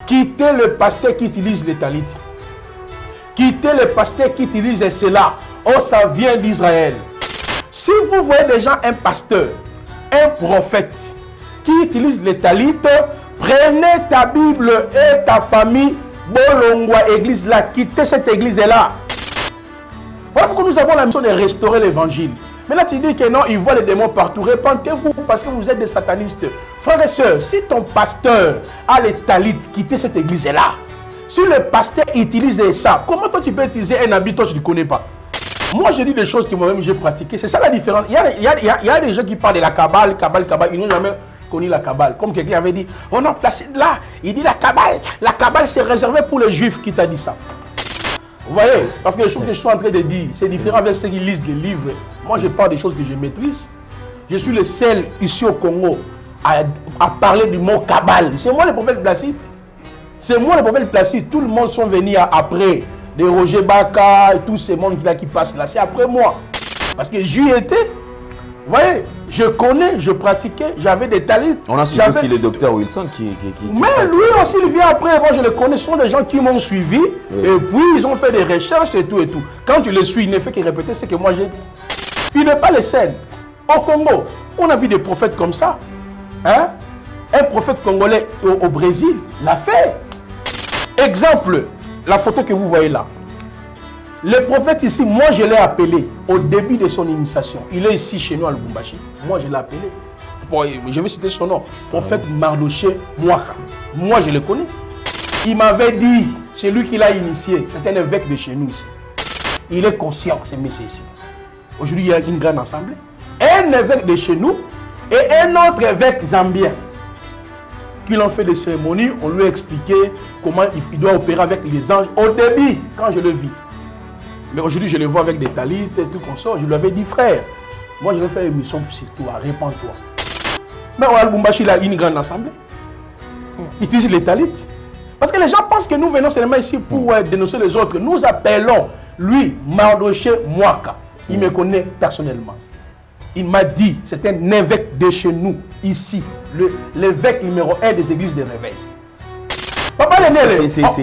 Quittez le pasteur qui utilise les talits. Quittez le pasteur qui utilise cela. Oh, ça vient d'Israël. Si vous voyez déjà un pasteur, un prophète qui utilise les talits, prenez ta Bible et ta famille, Bolongwa église là, quittez cette église là. Voilà pourquoi nous avons la mission de restaurer l'évangile. Mais là tu dis que non, ils voient les démons partout. Répentez-vous parce que vous êtes des satanistes. Frères et sœurs, si ton pasteur a les talits, quittez cette église là. Si le pasteur utilise ça, comment toi tu peux utiliser un habit toi tu ne connais pas? Moi je dis des choses que moi-même j'ai pratiquées. C'est ça la différence. Il y a des gens qui parlent de la Kabbale, ils n'ont jamais connu la Kabbale. Comme quelqu'un avait dit, on a placé là, il dit la Kabbale c'est réservé pour les juifs. Qui t'a dit ça? Vous voyez? Parce que les choses que je suis en train de dire, c'est différent avec ceux qui lisent les livres. Moi je parle des choses que je maîtrise. Je suis le seul ici au Congo à parler du mot Kabbale. C'est moi le prophète Placide. C'est moi le prophète Placide. Tout le monde sont venus après. De Roger Baka et tous ces mondes qui passent là. C'est après moi. Parce que j'y étais. Vous voyez, je connais, je pratiquais, j'avais des talits. On a suivi aussi le docteur Wilson qui mais lui aussi, il vient après. Moi, je le connais. Ce sont des gens qui m'ont suivi. Oui. Et puis, ils ont fait des recherches et tout et tout. Quand tu le suis, il ne fait que répéter ce que moi j'ai dit. Il n'est pas le seul. Au Congo, on a vu des prophètes comme ça. Hein? Un prophète congolais au Brésil l'a fait. Exemple, la photo que vous voyez là. Le prophète ici, moi je l'ai appelé au début de son initiation. Il est ici chez nous à Lubumbashi. Moi je l'ai appelé. Bon, je vais citer son nom. Prophète Mardoché Mwaka. Moi je le connais. Il m'avait dit, c'est lui qui l'a initié. C'est un évêque de chez nous ici. Il est conscient, c'est monsieur ici. Aujourd'hui il y a une grande assemblée. Un évêque de chez nous et un autre évêque zambien. Qui l'ont fait des cérémonies, on lui a expliqué comment il doit opérer avec les anges. Au début, quand je le vis. Mais aujourd'hui, je le vois avec des talits et tout comme ça. Je lui avais dit, frère, moi je vais faire une mission sur toi, répands-toi. Mais au Lubumbashi, il a une grande assemblée. Il utilise les talits. Parce que les gens pensent que nous venons seulement ici pour dénoncer les autres. Nous appelons lui, Mardoché Mwaka. Il me connaît personnellement. Il m'a dit, c'est un évêque de chez nous, ici, l'évêque numéro 1 des églises de réveil.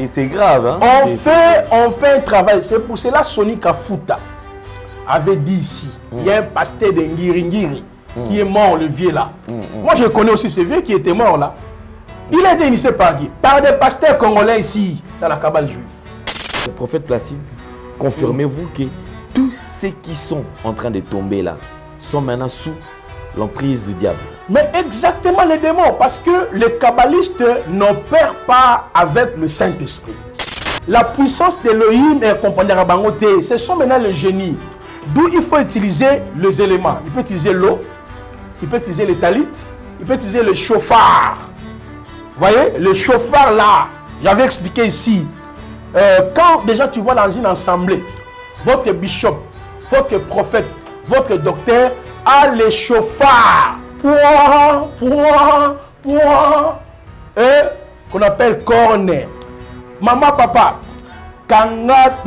C'est grave. Hein? On fait un travail. C'est pour cela que Sonny Kafuta avait dit ici, il y a un pasteur de Ngiri qui est mort, le vieux là. Moi, je connais aussi ce vieux qui était mort là. Il a été initié par qui? Par des pasteurs congolais ici, dans la Kabbale juive. Le prophète Placide, confirmez-vous que tous ceux qui sont en train de tomber là sont maintenant sous l'emprise du diable? Mais exactement les démons, parce que les kabbalistes n'opèrent pas avec le Saint-Esprit. La puissance d'Elohim est accompagnée à Bangote. Ce sont maintenant les génies. D'où il faut utiliser les éléments. Il peut utiliser l'eau, il peut utiliser les talits, il peut utiliser le chauffard. Vous voyez, le chauffard là, j'avais expliqué ici. Quand déjà tu vois dans une assemblée, votre bishop, votre prophète, votre docteur a les chauffards. Qu'on appelle cornet. Maman, papa, kanga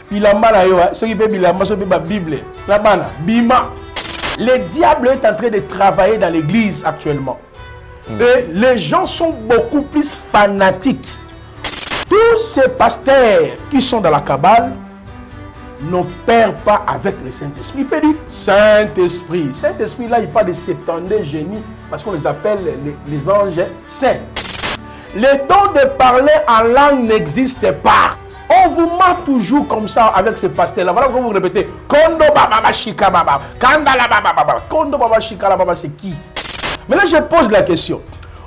bilamba na yo, ceux qui peuvent bilamba, ceux qui peuvent Bible, la bana, bima. Le diable est en train de travailler dans l'église actuellement. Et les gens sont beaucoup plus fanatiques. Tous ces pasteurs qui sont dans la Kabbale n'opèrent pas avec le Saint-Esprit. Il peut dire Saint-Esprit. Saint-Esprit, là, il parle de 72 génies parce qu'on les appelle les anges saints. Le don de parler en langue n'existe pas. On vous ment toujours comme ça avec ces pasteurs-là. Voilà pourquoi vous répétez Kondo Baba Shika Baba. Kandala Baba Baba. Kondo Baba Shika Baba, c'est qui? Mais là, je pose la question.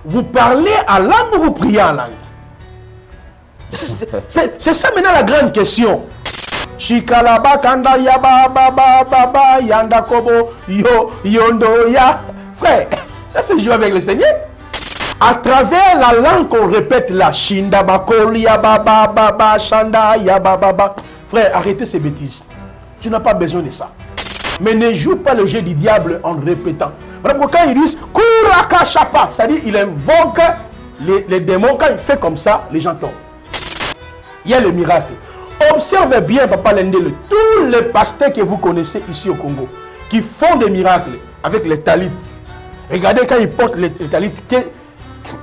Vous parlez en langue ou vous priez en langue? C'est ça maintenant la grande question. Shikalaba kanda ya baba baba yanda kobo yo yondo ya. Frère, ça c'est jouer avec le Seigneur. À travers la langue qu'on répète là, Shinda bakoli ya baba baba shanda ya baba. Frère, arrêtez ces bêtises. Tu n'as pas besoin de ça. Mais ne joue pas le jeu du diable en répétant. Voilà pourquoi quand ils disent Kuraka Chapa, c'est-à-dire il invoque les démons. Quand il fait comme ça, les gens tombent. Il y a le miracle. Observez bien, Papa Lendele, tous les pasteurs que vous connaissez ici au Congo, qui font des miracles avec les talits. Regardez quand ils portent les talits,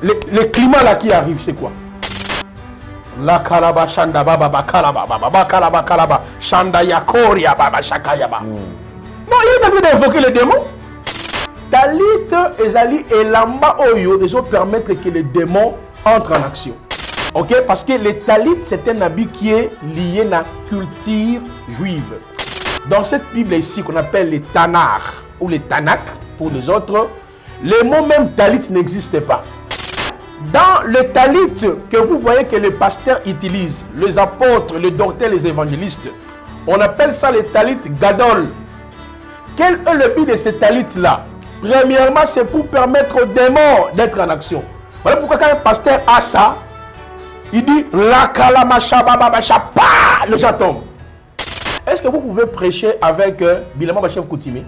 le climat là qui arrive, c'est quoi? La kalaba shanda baba bakalaba baba kalaba kalaba shanda yakoria baba shakayaba. Non, il est en train d'invoquer les démons. Talit ezali elamba oyo ils ont permettre que les démons entrent en action. Ok, parce que le talit c'est un habit qui est lié à la culture juive. Dans cette Bible ici qu'on appelle les Tanakh ou les Tanakh pour les autres, le mot même talit n'existe pas. Dans le talit que vous voyez que les pasteurs utilisent, les apôtres, les docteurs, les évangélistes, on appelle ça le talit gadol. Quel est le but de ce talit-là? Premièrement, c'est pour permettre aux démons d'être en action. Voilà pourquoi quand un pasteur a ça, il dit la kalamacha bababasha, les gens tombent. Est-ce que vous pouvez prêcher avec Bilama Bachef Koutimi?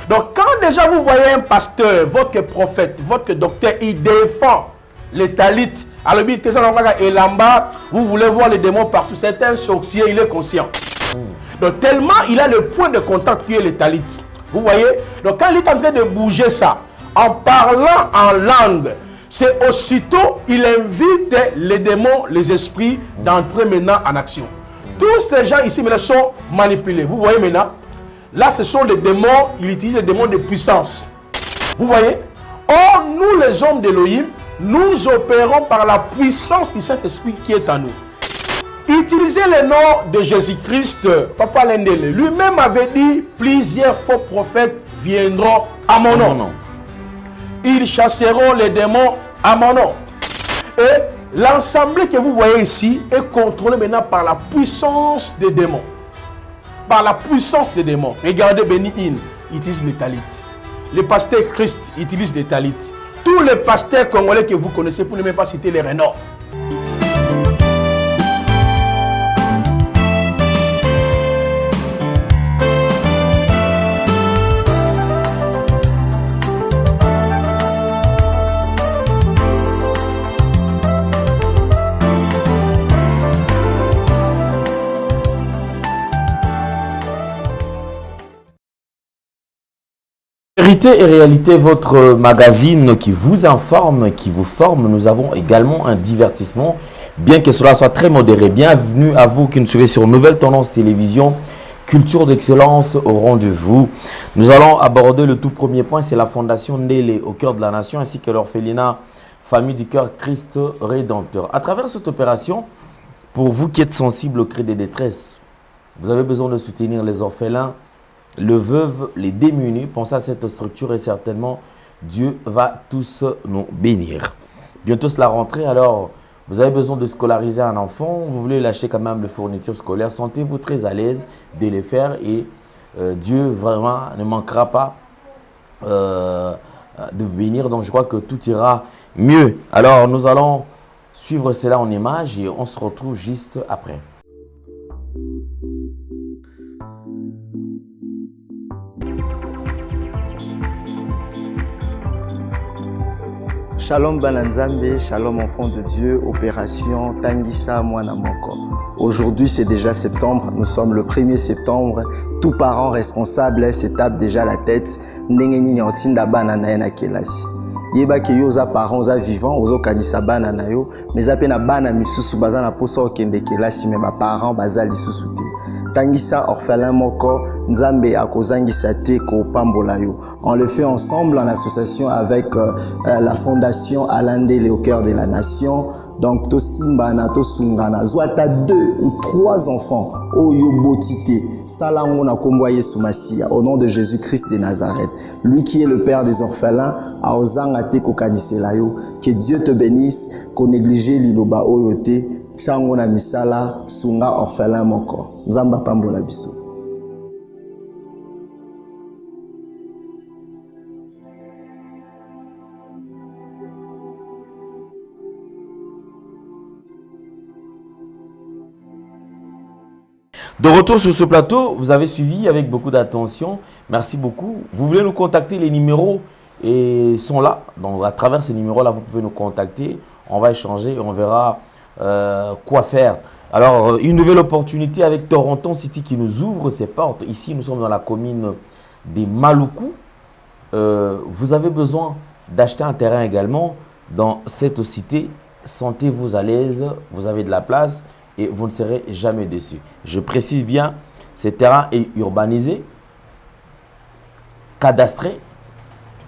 Donc quand déjà vous voyez un pasteur, votre prophète, votre docteur, il défend les talits, alors vous voulez voir les démons partout, c'est un sorcier, il est conscient. Donc tellement il a le point de contact qui est les talits. Vous voyez? Donc quand il est en train de bouger ça, en parlant en langue, c'est aussitôt il invite les démons, les esprits d'entrer maintenant en action. Tous ces gens ici maintenant sont manipulés. Vous voyez maintenant? Là ce sont les démons, il utilise les démons de puissance. Vous voyez? Or nous les hommes d'Elohim, nous opérons par la puissance du Saint-Esprit qui est en nous. Utilisez le nom de Jésus-Christ, Papa Lendele, lui-même avait dit plusieurs faux prophètes viendront à mon nom. Ils chasseront les démons à mon nom. Et l'ensemble que vous voyez ici est contrôlé maintenant par la puissance des démons. Par la puissance des démons. Regardez Béni In, il utilise les talits. Les pasteurs Christ utilisent les talits. Tous les pasteurs congolais que vous connaissez, pour ne même pas citer les renoms. Vérité et réalité, votre magazine qui vous informe, qui vous forme. Nous avons également un divertissement, bien que cela soit très modéré. Bienvenue à vous qui nous suivez sur Nouvelle Tendance Télévision, culture d'excellence au rendez-vous. Nous allons aborder le tout premier point, c'est la fondation Ndélé au cœur de la nation, ainsi que l'orphelinat Famille du Cœur Christ Rédempteur. À travers cette opération, pour vous qui êtes sensibles au cri des détresses, vous avez besoin de soutenir les orphelins, le veuve, les démunis. Pensez à cette structure et certainement Dieu va tous nous bénir. Bientôt c'est la rentrée, alors vous avez besoin de scolariser un enfant, vous voulez lâcher quand même les fournitures scolaires, sentez-vous très à l'aise de les faire et Dieu vraiment ne manquera pas de vous bénir. Donc je crois que tout ira mieux. Alors nous allons suivre cela en images et on se retrouve juste après. Shalom Bananzambe, shalom enfant de Dieu, opération Tangisa Mwana Moko. Aujourd'hui c'est déjà septembre, nous sommes le 1er septembre. Tout parent responsable se tape déjà la tête. Ndenge nini otinda bana na ye na kelasi. Yeba ke yo za parents za vivant, ozo kanisa bana na yo, mais ape na bana misusu baza na posa okende kelasi mais ba parents baza lisusu te. Tangisa orphelin moko, Nzambe akozangisa te ko pambola yo. On le fait ensemble en association avec la fondation Alandele au cœur de la nation. Donc to simbana to sungana zwata 2 ou 3 enfants oyo botité salango na kombo Yesu Masia au nom de Jésus-Christ de Nazareth. Lui qui est le père des orphelins a ozanga te ko kanisela yo. Que Dieu te bénisse, ko négliger liloba oyo te. Chango na misala sunga orphelin moko. Nzamba pambola biso. De retour sur ce plateau, vous avez suivi avec beaucoup d'attention. Merci beaucoup. Vous voulez nous contacter, les numéros sont là. Donc à travers ces numéros-là, vous pouvez nous contacter. On va échanger et on verra quoi faire. Alors, une nouvelle opportunité avec Toronto City qui nous ouvre ses portes. Ici, nous sommes dans la commune des Maluku. Vous avez besoin d'acheter un terrain également dans cette cité. sentez-vous à l'aise, vous avez de la place et vous ne serez jamais déçus. Je précise bien, ce terrain est urbanisé, cadastré.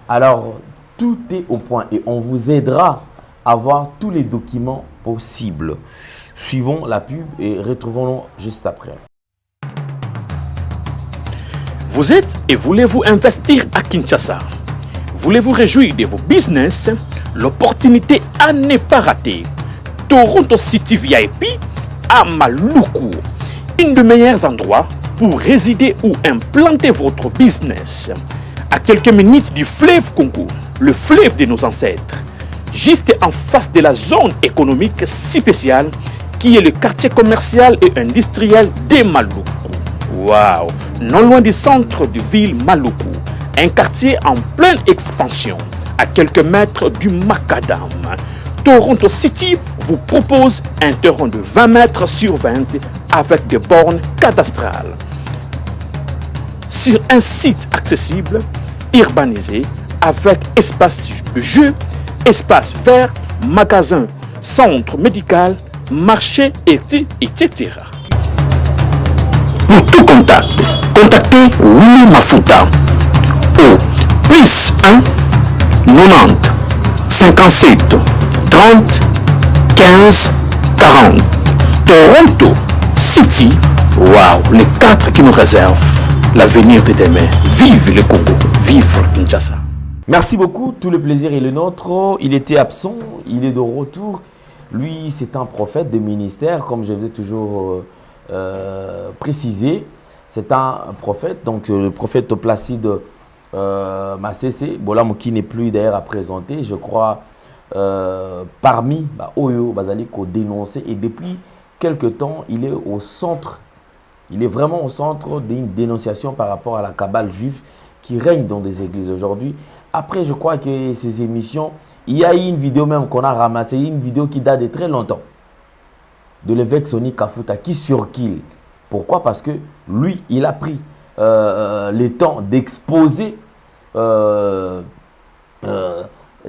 Alors, tout est au point et on vous aidera à avoir tous les documents possibles. Suivons la pub et retrouvons-nous juste après. Vous êtes et voulez-vous investir à Kinshasa? Voulez-vous réjouir de vos business? L'opportunité à ne pas rater. Toronto City VIP à Maluku. Un des meilleurs endroits pour résider ou implanter votre business. À quelques minutes du fleuve Congo, le fleuve de nos ancêtres. Juste en face de la zone économique si spéciale qui est le quartier commercial et industriel de Maluku. Waouh! Non loin du centre de ville Maluku, un quartier en pleine expansion, à quelques mètres du Macadam. Toronto City vous propose un terrain de 20 mètres sur 20 avec des bornes cadastrales. Sur un site accessible, urbanisé, avec espace de jeu, espace vert, magasin, centre médical, marché, etc. Pour tout contact, contactez Willy Mafuta au plus 1 90 57 30 15 40. Toronto City, waouh, les 4 qui nous réservent l'avenir de demain. Vive le Congo, vive Kinshasa. Merci beaucoup, tout le plaisir est le nôtre. Il était absent, il est de retour. Lui, c'est un prophète de ministère, comme je vais toujours préciser. C'est un prophète, donc le prophète Placide Massessé, Bolam qui n'est plus d'ailleurs à présenter, je crois, parmi Oyo Bazaliko dénoncé. Et depuis quelque temps, il est au centre, il est vraiment au centre d'une dénonciation par rapport à la cabale juive qui règne dans des églises aujourd'hui. Après, je crois que ces émissions, il y a une vidéo même qu'on a ramassée, une vidéo qui date de très longtemps, de l'évêque Sonny Kafuta qui surkille. Pourquoi? Parce que lui, il a pris le temps d'exposer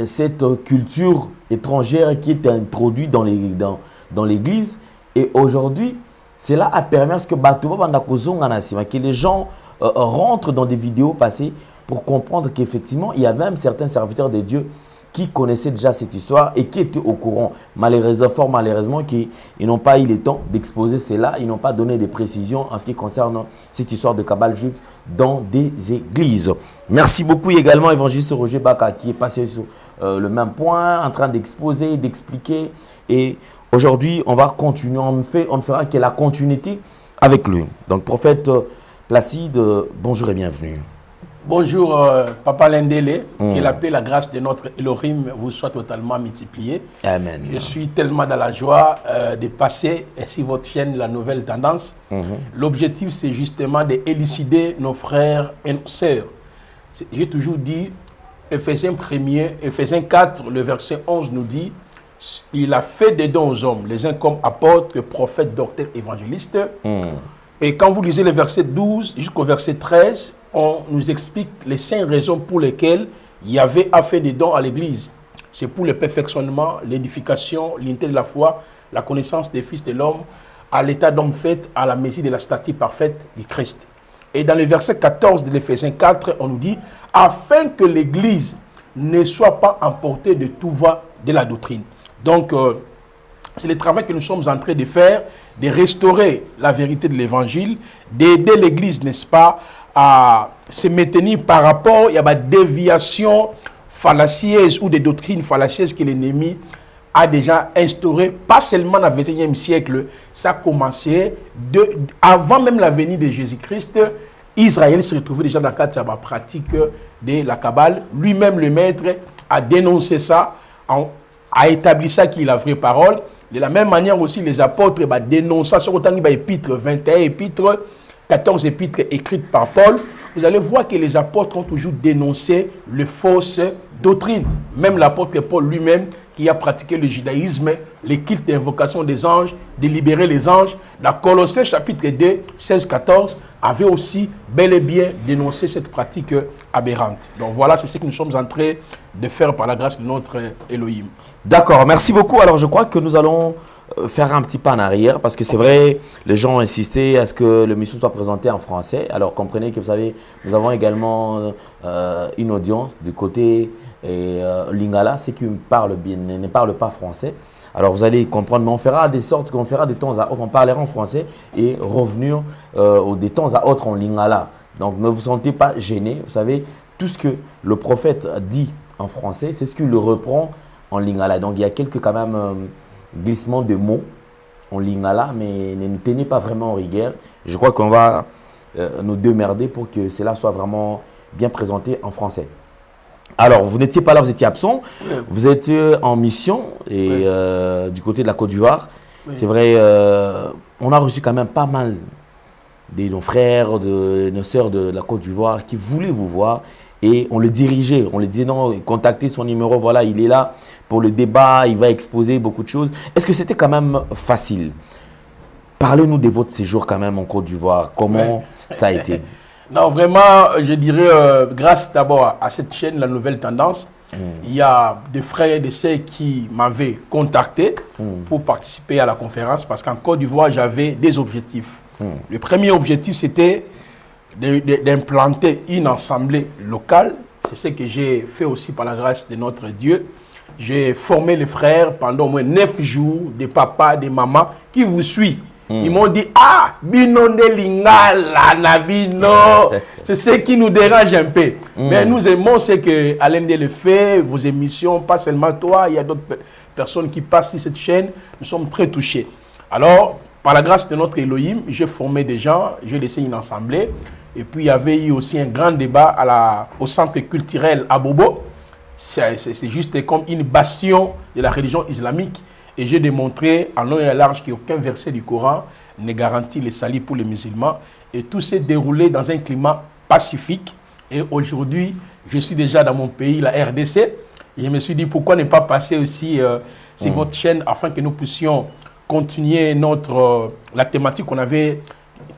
cette culture étrangère qui est introduite dans l'église. Et aujourd'hui, cela a permis à ce que les gens rentrent dans des vidéos passées pour comprendre qu'effectivement, il y avait même certains serviteurs de Dieu qui connaissaient déjà cette histoire et qui étaient au courant. Malheureusement, fort malheureusement, qu'ils n'ont pas eu le temps d'exposer cela. Ils n'ont pas donné des précisions en ce qui concerne cette histoire de cabale juive dans des églises. Merci beaucoup également, évangéliste Roger Baka, qui est passé sur le même point, en train d'exposer, d'expliquer. Et aujourd'hui, on va continuer. On ne fera que la continuité avec lui. Donc, prophète Placide, bonjour et bienvenue. Bonjour, Papa Lendele, que la paix, la grâce de notre Elohim vous soit totalement multipliée. Amen. Je suis tellement dans la joie de passer sur votre chaîne La Nouvelle Tendance. L'objectif, c'est justement d'élucider nos frères et nos sœurs. J'ai toujours dit, Éphésiens 4, le verset 11 nous dit, il a fait des dons aux hommes, les uns comme apôtres, prophètes, docteurs, évangélistes. Et quand vous lisez le verset 12 jusqu'au verset 13, on nous explique les 5 raisons pour lesquelles Yahvé a fait des dons à l'Église. C'est pour le perfectionnement, l'édification, l'unité de la foi, la connaissance des fils de l'homme, à l'état d'homme fait, à la mesure de la stature parfaite du Christ. Et dans le verset 14 de l'Éphésiens 4, on nous dit « Afin que l'Église ne soit pas emportée de tout va de la doctrine ». Donc, c'est le travail que nous sommes en train de faire, de restaurer la vérité de l'Évangile, d'aider l'Église, n'est-ce pas, à se maintenir par rapport à des déviations fallacieuses ou des doctrines fallacieuses que l'ennemi a déjà instaurées, pas seulement dans le XXIe siècle, ça a commencé avant même la venue de Jésus-Christ. Israël se retrouvait déjà dans le cadre de la pratique de la Kabbale. Lui-même, le maître, a dénoncé ça, a établi ça qui est la vraie parole. De la même manière aussi, les apôtres dénoncent ça sur autant d'épîtres, 21 épîtres, 14 épîtres écrites par Paul. Vous allez voir que les apôtres ont toujours dénoncé les fausses doctrines. Même l'apôtre Paul lui-même, qui a pratiqué le judaïsme, les cultes d'invocation des anges, de libérer les anges. La Colossiens chapitre 2, 16-14 avait aussi bel et bien dénoncé cette pratique aberrante. Donc voilà, c'est ce que nous sommes en train de faire par la grâce de notre Elohim. D'accord, merci beaucoup. Alors je crois que nous allons faire un petit pas en arrière parce que c'est vrai, les gens ont insisté à ce que l'émission soit présentée en français. Alors comprenez que vous savez, nous avons également une audience du côté Lingala, ceux qui ne parlent pas français. Alors vous allez comprendre, mais on fera des sortes qu'on fera de temps à autre, on parlera en français et revenir de temps à autre en Lingala. Donc ne vous sentez pas gênés, vous savez, tout ce que le prophète dit en français, c'est ce qu'il le reprend en Lingala. Donc il y a quelques quand même glissements de mots en Lingala, mais ne tenez pas vraiment en rigueur. Je crois qu'on va nous démerder pour que cela soit vraiment bien présenté en français. Alors, vous n'étiez pas là, vous étiez absent. Vous êtes en mission et du côté de la Côte d'Ivoire. C'est vrai, on a reçu quand même pas mal de nos frères, de nos sœurs de la Côte d'Ivoire qui voulaient vous voir. Et on le dirigeait, on lui disait non, contactez son numéro, voilà, il est là pour le débat, il va exposer beaucoup de choses. Est-ce que c'était quand même facile? Parlez-nous de votre séjour quand même en Côte d'Ivoire, comment ça a été? Non, vraiment, je dirais, grâce d'abord à cette chaîne, La Nouvelle Tendance, il y a des frères et des sœurs qui m'avaient contacté pour participer à la conférence parce qu'en Côte d'Ivoire, j'avais des objectifs. Le premier objectif, c'était d'implanter une assemblée locale. C'est ce que j'ai fait aussi par la grâce de notre Dieu. J'ai formé les frères pendant au moins 9 jours, des papas, des mamans qui vous suivent. Ils m'ont dit, ah, bino de lingala, nabino. C'est ce qui nous dérange un peu. Mais nous aimons ce que Alain le fait, vos émissions, pas seulement toi, il y a d'autres personnes qui passent sur cette chaîne. Nous sommes très touchés. Alors, par la grâce de notre Elohim, j'ai formé des gens, j'ai laissé une assemblée. Et puis, il y avait eu aussi un grand débat au centre culturel à Bobo. C'est juste comme une bastion de la religion islamique. Et j'ai démontré en long et à large qu'aucun verset du Coran ne garantit le salut pour les musulmans. Et tout s'est déroulé dans un climat pacifique. Et aujourd'hui, je suis déjà dans mon pays, la RDC. Et je me suis dit, pourquoi ne pas passer aussi sur votre chaîne afin que nous puissions continuer la thématique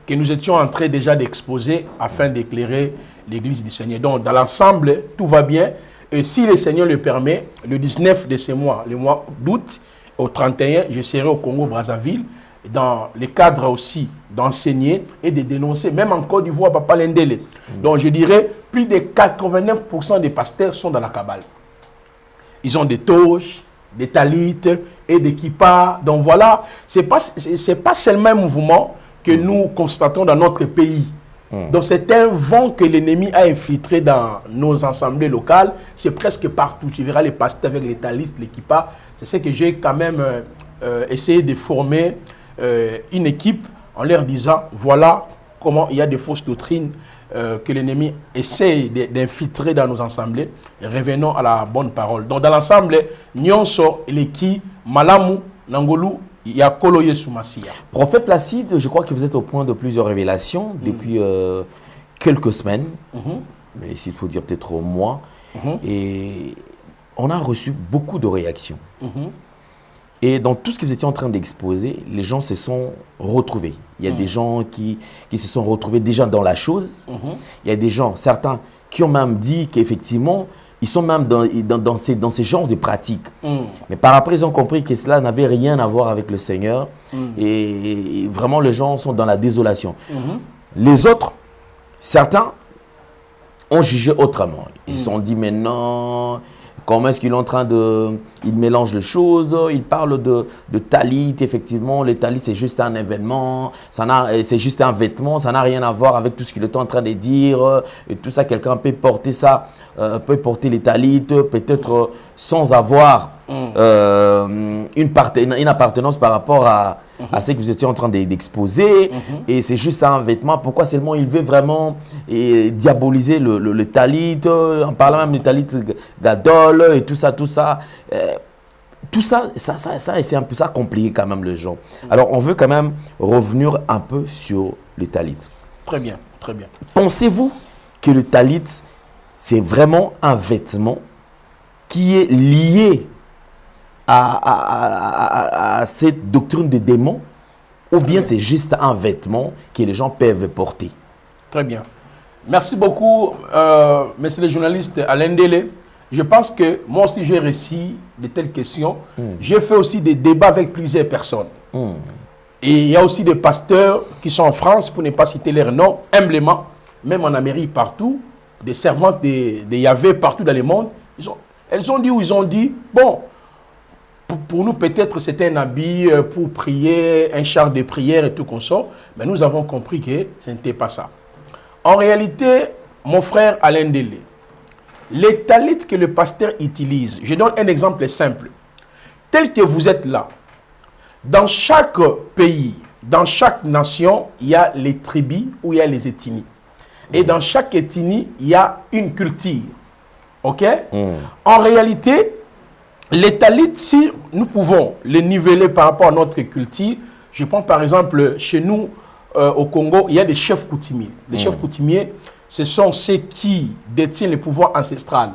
que nous étions en train déjà d'exposer afin d'éclairer l'église du Seigneur. Donc, dans l'ensemble, tout va bien. Et si le Seigneur le permet, le 19 de ce mois, le mois d'août, au 31, je serai au Congo-Brazzaville, dans le cadre aussi d'enseigner et de dénoncer, même en Côte d'Ivoire, Papa Lendele. Donc je dirais, plus de 89% des pasteurs sont dans la Kabbale. Ils ont des toges, des talites et des kippas. Donc voilà, c'est pas seulement un mouvement que nous constatons dans notre pays. Donc c'est un vent que l'ennemi a infiltré dans nos assemblées locales. C'est presque partout. Tu verras les pasteurs avec les talistes, les kippas. C'est ce que j'ai quand même essayé de former une équipe en leur disant voilà comment il y a des fausses doctrines que l'ennemi essaye d'infiltrer dans nos assemblées. Revenons à la bonne parole. Donc dans l'ensemble, Nyonso, Eleki, Malamu, Nangolu, Yakolo Yesu Masia. Prophète Placide, je crois que vous êtes au point de plusieurs révélations depuis quelques semaines, mais s'il faut dire peut-être au mois. Et on a reçu beaucoup de réactions. Et dans tout ce que vous étiez en train d'exposer, les gens se sont retrouvés. Il y a des gens qui se sont retrouvés déjà dans la chose. Il y a des gens, certains, qui ont même dit qu'effectivement, ils sont même dans ces genres de pratiques. Mais par après, ils ont compris que cela n'avait rien à voir avec le Seigneur. Et vraiment, les gens sont dans la désolation. Les autres, certains, ont jugé autrement. Ils se sont dit, mais non, comment est-ce qu'il est en train de... Il mélange les choses, il parle de talit, effectivement. Le talit, c'est juste un événement, c'est juste un vêtement, ça n'a rien à voir avec tout ce qu'il est en train de dire. Et tout ça, quelqu'un peut porter ça, peut porter les talits, peut-être sans avoir une appartenance par rapport à ce que vous étiez en train d'exposer. Et c'est juste un vêtement. Pourquoi seulement il veut vraiment diaboliser le talit, en parlant même du talit gadol et tout ça, tout ça. Tout ça, c'est un peu ça compliqué quand même les gens. Alors on veut quand même revenir un peu sur le talit. Très bien, très bien. Pensez-vous que le talit, c'est vraiment un vêtement qui est lié à cette doctrine de démon ou bien c'est juste un vêtement que les gens peuvent porter? Très bien. Merci beaucoup, monsieur le journaliste Alain Délé. Je pense que moi aussi j'ai reçu de telles questions. J'ai fait aussi des débats avec plusieurs personnes. Et il y a aussi des pasteurs qui sont en France, pour ne pas citer leurs noms, humblement, même en Amérique, partout, des servantes de Yahvé partout dans le monde. Elles ont dit ou ils ont dit, bon, pour nous peut-être c'était un habit pour prier, un char de prière et tout comme ça, mais nous avons compris que ce n'était pas ça. En réalité, mon frère Alain Délé, les talits que le pasteur utilise, je donne un exemple simple. Tel que vous êtes là, dans chaque pays, dans chaque nation, il y a les tribus ou il y a les ethnies. Et dans chaque ethnie, il y a une culture. OK? En réalité, les talits, si nous pouvons les niveler par rapport à notre culture, je prends par exemple chez nous, au Congo, il y a des chefs coutumiers. Les chefs coutumiers, ce sont ceux qui détiennent le pouvoir ancestral.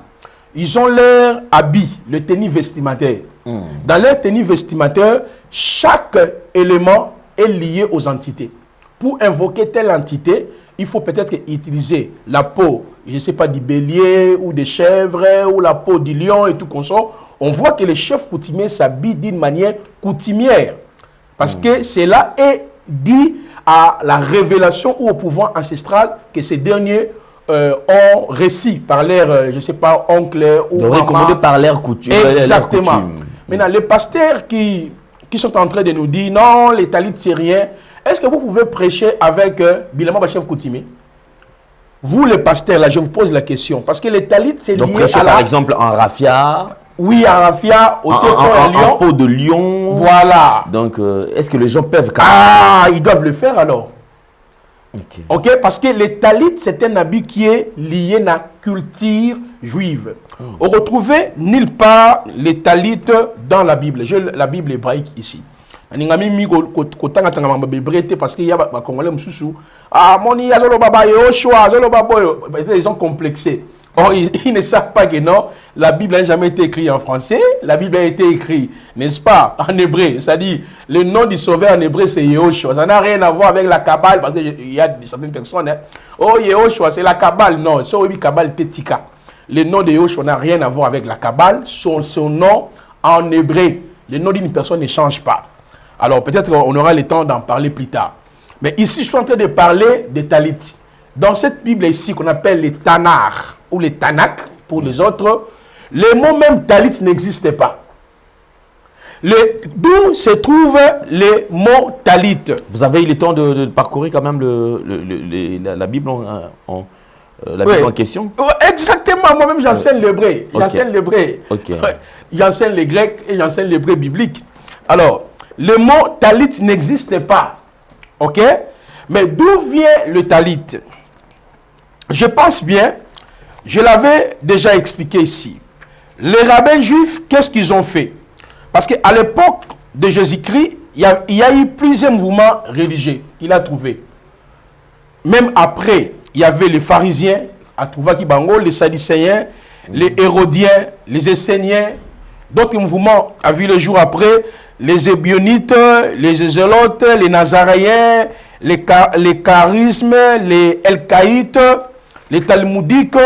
Ils ont leur habit, le tenue vestimentaire. Dans leur tenue vestimentaire, chaque élément est lié aux entités. Pour invoquer telle entité, il faut peut-être utiliser la peau, je ne sais pas, du bélier ou des chèvres ou la peau du lion et tout comme ça. On voit que les chefs coutumiers s'habillent d'une manière coutumière. Parce que cela est dit à la révélation ou au pouvoir ancestral que ces derniers ont récit par leur, je ne sais pas, oncle ou maman. Recommandé par leur coutume. Exactement. Maintenant, les pasteurs qui sont en train de nous dire non, les talits c'est rien. Est-ce que vous pouvez prêcher avec Bilama Bachef Koutimi? Vous, les pasteurs, là, je vous pose la question. Parce que les talits, c'est lié donc, prêcher par exemple en raffia. Oui, en raffia, au en peau de lion. Voilà. Donc, est-ce que les gens peuvent... Ah, ils doivent le faire alors. Ok, parce que les talits, c'est un habit qui est lié à la culture juive. On retrouve nulle part les talits dans la Bible. J'ai la Bible hébraïque ici. Parce qu'il y a des Congolais ils sont complexés. Or, ils ne savent pas que non, la Bible n'a jamais été écrite en français, la Bible a été écrite, n'est-ce pas, en hébreu. C'est-à-dire, le nom du sauveur en hébreu, c'est Yehoshua. Ça n'a rien à voir avec la Kabbale, parce qu'il y a certaines personnes, hein. Oh, Yehoshua, c'est la Kabbale. Non, c'est oui, Kabbale Tetika. Le nom de Yehoshua n'a rien à voir avec la Kabbale. Son nom en hébreu, le nom d'une personne ne change pas. Alors, peut-être qu'on aura le temps d'en parler plus tard. Mais ici, je suis en train de parler des talits. Dans cette Bible ici, qu'on appelle les Tanakh, ou les Tanakh pour les autres, le mot même talit n'existe pas. D'où se trouve le mot talit. Vous avez eu le temps de parcourir quand même la Bible en question? Exactement, moi-même j'enseigne l'hébreu. J'enseigne l'hébreu. J'enseigne le grec et j'enseigne l'hébreu biblique. Alors, le mot talit n'existe pas. Ok? Mais d'où vient le talit? Je pense bien, je l'avais déjà expliqué ici. Les rabbins juifs, qu'est-ce qu'ils ont fait? Parce qu'à l'époque de Jésus-Christ, il y a eu plusieurs mouvements religieux qu'il a trouvés. Même après, il y avait les pharisiens, à Trouva-Kibango, les sadducéens, les hérodiens, les esséniens. D'autres mouvements ont vu le jour après, les ébionites, les zélotes, les nazaréens, les charismes, les elkaïtes, les talmudiques,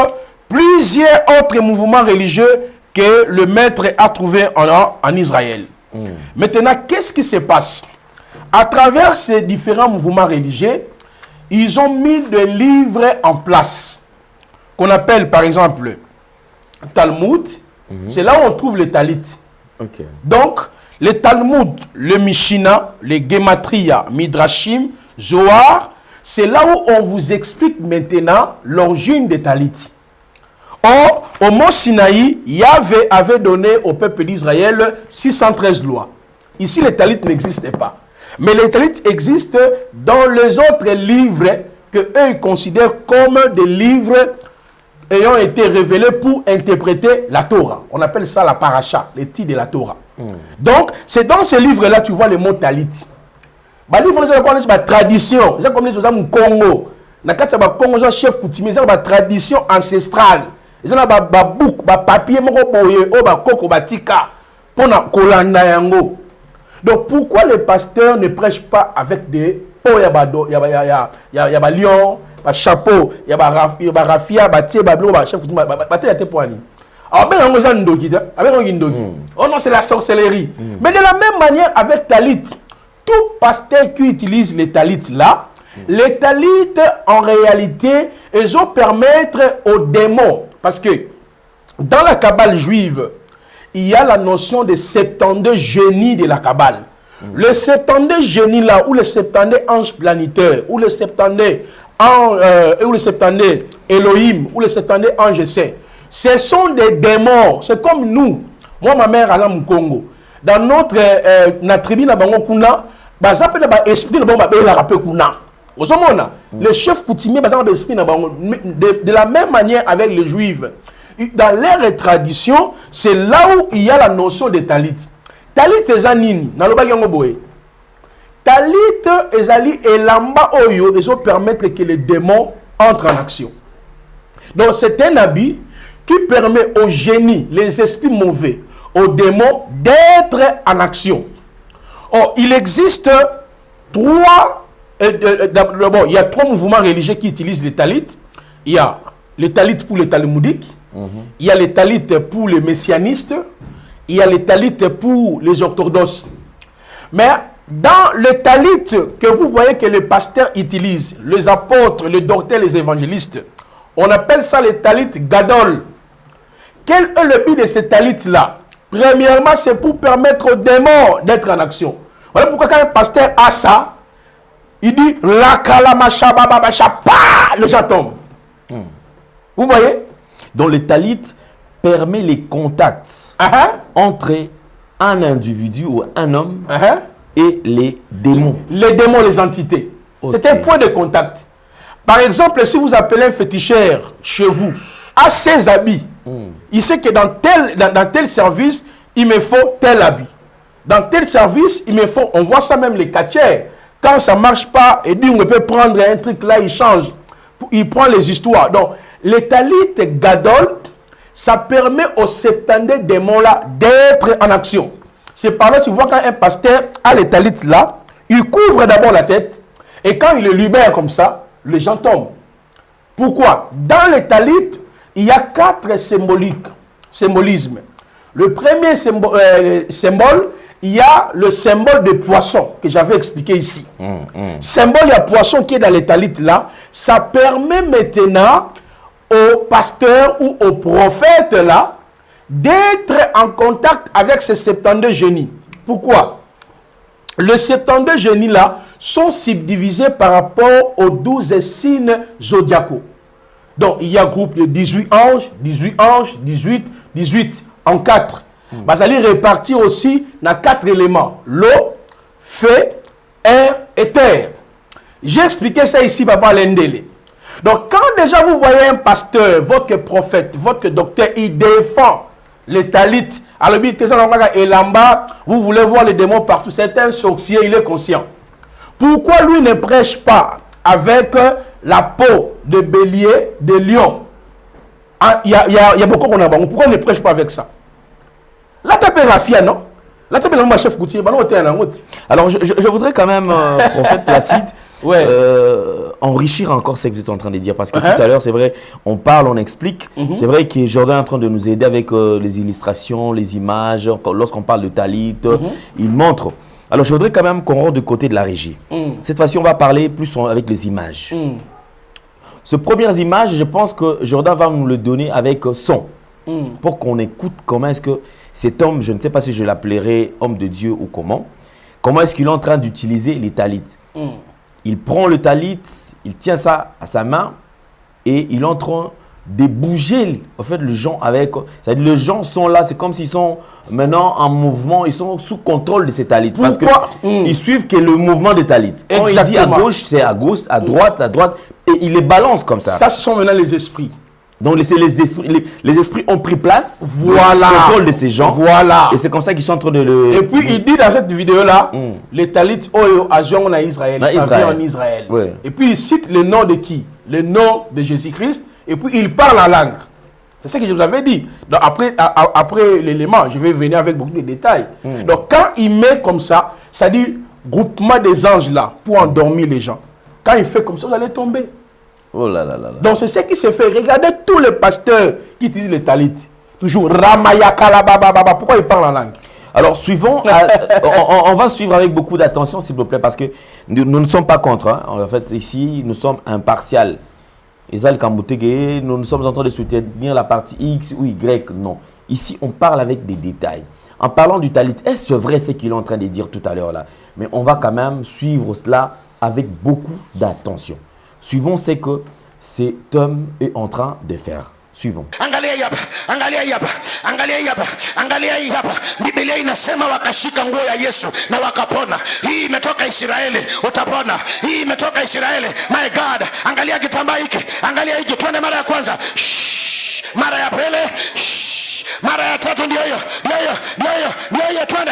plusieurs autres mouvements religieux que le maître a trouvé en Israël. Maintenant, qu'est-ce qui se passe? À travers ces différents mouvements religieux, ils ont mis des livres en place, qu'on appelle par exemple Talmud. C'est là où on trouve les talits. Donc, le Talmud, le Mishnah, les Gematria, Midrashim, Zohar, c'est là où on vous explique maintenant l'origine des talits. Or, au mont Sinaï, Yahvé avait donné au peuple d'Israël 613 lois. Ici, les talits n'existent pas. Mais les talits existent dans les autres livres que eux considèrent comme des livres ayant été révélés pour interpréter la Torah. On appelle ça la paracha, les titres de la Torah. Donc, c'est dans ces livres-là tu vois le mot talit. Les livres, c'est la tradition. C'est comme les gens au Congo. Dans le Congo, c'est chef coutumier, c'est la tradition ancestrale. C'est un book, un papier, un koko, un tika. pour kolanda yango. Donc pourquoi les pasteurs ne prêchent pas avec des pots, il y a lion, chapeau, il y a rafia, baté, bablo, chef, baté à tes poignets. Alors ben on a ndoki, oh non c'est la sorcellerie. Mais de la même manière avec talit, tout pasteur qui utilise les talits là, les talits en réalité ils ont permettre aux démons, parce que dans la Kabbale juive, il y a la notion de 72 génies de la Kabbale. Le 72 génies là, ou les 72 anges planitaires, ou les 72 Elohim, ou les 72 anges saints, ce sont des démons. C'est comme nous. Moi, ma mère, à la Congo, dans notre tribu, esprit les chefs coutumiers, de la même manière avec les juifs. Dans leur tradition, c'est là où il y a la notion de talit. Talit c'est zanini, dans le bagage boy. Talit ezali elamba oyo, ils ont permettre que les démons entrent en action. Donc c'est un habit qui permet aux génies, les esprits mauvais, aux démons d'être en action. Or, il existe il y a trois mouvements religieux qui utilisent les talits. Il y a les talits pour les talmudiques. Il y a les talits pour les messianistes, il y a les talits pour les orthodoxes. Mais dans les talits que vous voyez que les pasteurs utilisent, les apôtres, les docteurs, les évangélistes, on appelle ça les talits gadol. Quel est le but de ces talits-là? Premièrement, c'est pour permettre aux démons d'être en action. Voilà pourquoi quand un pasteur a ça, il dit la kalamacha babacha, les gens tombent. Vous voyez? Donc le talit permet les contacts entre un individu ou un homme et les démons. Les démons, les entités. Okay. C'est un point de contact. Par exemple, si vous appelez un féticheur chez vous, à ses habits, il sait que dans tel service, il me faut tel habit. Dans tel service, il me faut, on voit ça même les catchers. Quand ça ne marche pas, et dit on peut prendre un truc là, il change. Il prend les histoires. Donc, les talit gadol, ça permet aux 72 démons là d'être en action. C'est par là tu vois quand un pasteur a les talits là, il couvre d'abord la tête et quand il le libère comme ça, les gens tombent. Pourquoi? Dans les talits, il y a 4 symbolismes. Le premier symbole, il y a le symbole de poisson que j'avais expliqué ici. Symbole, il y a poisson qui est dans les talits là. Ça permet maintenant aux pasteurs ou aux prophètes là d'être en contact avec ces 72 génies. Pourquoi? Les 72 génies là sont subdivisés par rapport aux 12 signes zodiacaux. Donc il y a un groupe de 18 anges, 18 en 4. Vous allez répartir aussi dans 4 éléments. L'eau, feu, air et terre. J'ai expliqué ça ici, Papa Lendele. Donc, quand déjà vous voyez un pasteur, votre prophète, votre docteur, il défend les talits, alors vous voulez voir les démons partout, c'est un sorcier, il est conscient. Pourquoi lui ne prêche pas avec la peau de bélier, de lion? Il y a beaucoup qu'on a. Pourquoi il ne prêche pas avec ça? Là, tu as Rafia, non? Là, tu as un chef coutier. Alors, je voudrais quand même, prophète Placide, enrichir encore ce que vous êtes en train de dire. Parce que tout à l'heure, c'est vrai, on parle, on explique. C'est vrai que Jordan est en train de nous aider avec les illustrations, les images. Lorsqu'on parle de talit, il montre. Alors, je voudrais quand même qu'on rentre du côté de la régie. Cette fois-ci, on va parler plus avec les images. Ce premières images, je pense que Jordan va nous le donner avec son. Pour qu'on écoute comment est-ce que cet homme, je ne sais pas si je l'appellerai homme de Dieu ou comment est-ce qu'il est en train d'utiliser les talits. Il prend le talit, il tient ça à sa main et il est en train de bouger en fait les gens avec. C'est-à-dire les gens sont là, c'est comme s'ils sont maintenant en mouvement, ils sont sous contrôle de ces talits. Parce qu'ils suivent que le mouvement des talits. Quand il dit à gauche, c'est à gauche, à droite, et il les balance comme ça. Ça, ce sont maintenant les esprits. Donc les esprits ont pris place, voilà, le contrôle de ces gens, voilà, et c'est comme ça qu'ils sont en train de le... Et puis il dit dans cette vidéo là, les talits agent en Israël, ça vient en Israël. Ouais. Et puis il cite le nom de qui? Le nom de Jésus-Christ, et puis il parle la langue. C'est ce que je vous avais dit. Donc après l'élément, je vais venir avec beaucoup de détails. Donc quand il met comme ça, ça dit groupement des anges là, pour endormir les gens. Quand il fait comme ça, vous allez tomber. Oh là là là là. Donc c'est ce qui se fait. Regardez tous les pasteurs qui utilisent le talit. Toujours Ramaya Kalababa. Pourquoi ils parlent en langue? Alors, suivons, on va suivre avec beaucoup d'attention, s'il vous plaît, parce que nous ne sommes pas contre. Hein. En fait, ici, nous sommes impartials. Nous sommes en train de soutenir la partie X ou Y. Non. Ici, on parle avec des détails. En parlant du talit, est-ce vrai ce qu'il est en train de dire tout à l'heure là? Mais on va quand même suivre cela avec beaucoup d'attention. Suivons ce que cet homme est en train de faire. Suivons. Angalia hapa, angalia hapa, angalia hapa, angalia hapa. Biblia inasema wakashika nguo ya Yesu na wakapona. Hii imetoka Israeli, utapona. Hii imetoka Israeli. My God, angalia kitambaa hiki, angalia hiki. Twende mara ya kwanza. Shh. Mara ya pili. Shh. Mara ya tatu ndio hiyo. Ndio hiyo. Twende.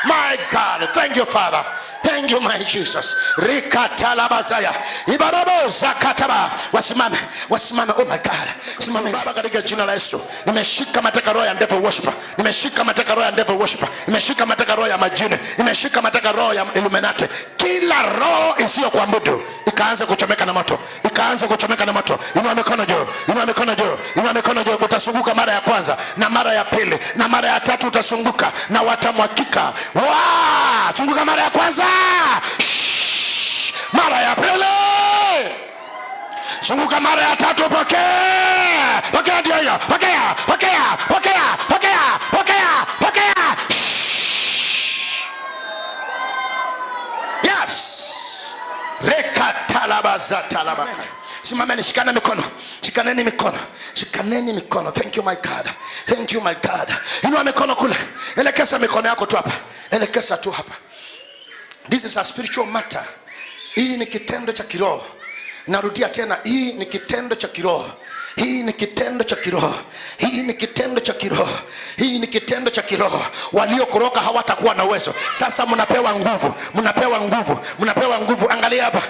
My God, thank you Father. Thank you my Jesus. Rikatalabazaya. Ibababo zakataba. Wasimame. Oh my God. Simame Baba katika jina la Yesu. Nimeshika mateka roho ya devil worshiper. Nimeshika mateka roho ya devil worshiper. Nimeshika mateka roho ya majini. Nimeshika mateka roho ya Illuminati. Kila roho isiyo kuabudu ikaanza kuchomeka na moto. Inua mikono juu. Utasunguka mara ya kwanza na mara ya pili na mara ya tatu utasunguka na watamwakika. Sunguka mara ya kwanza. Shh. Mara ya pili. Sunguka mara ya tatu. Pokea ndio hiyo. Pokea. Shh. Yes. Rekatalabazatalabaka. Simameni, shikaneni mikono. Thank you my God. Inua mikono kule. Elekeza mikono yako tu hapa. Elekeza tu hapa. This is a spiritual matter. Hii ni kitendo cha kiroho. Narudia tena, hii ni kitendo cha kiroho. Waliokoroka hawatakuwa na uwezo. Sasa mnapewa nguvu. Angalia hapa.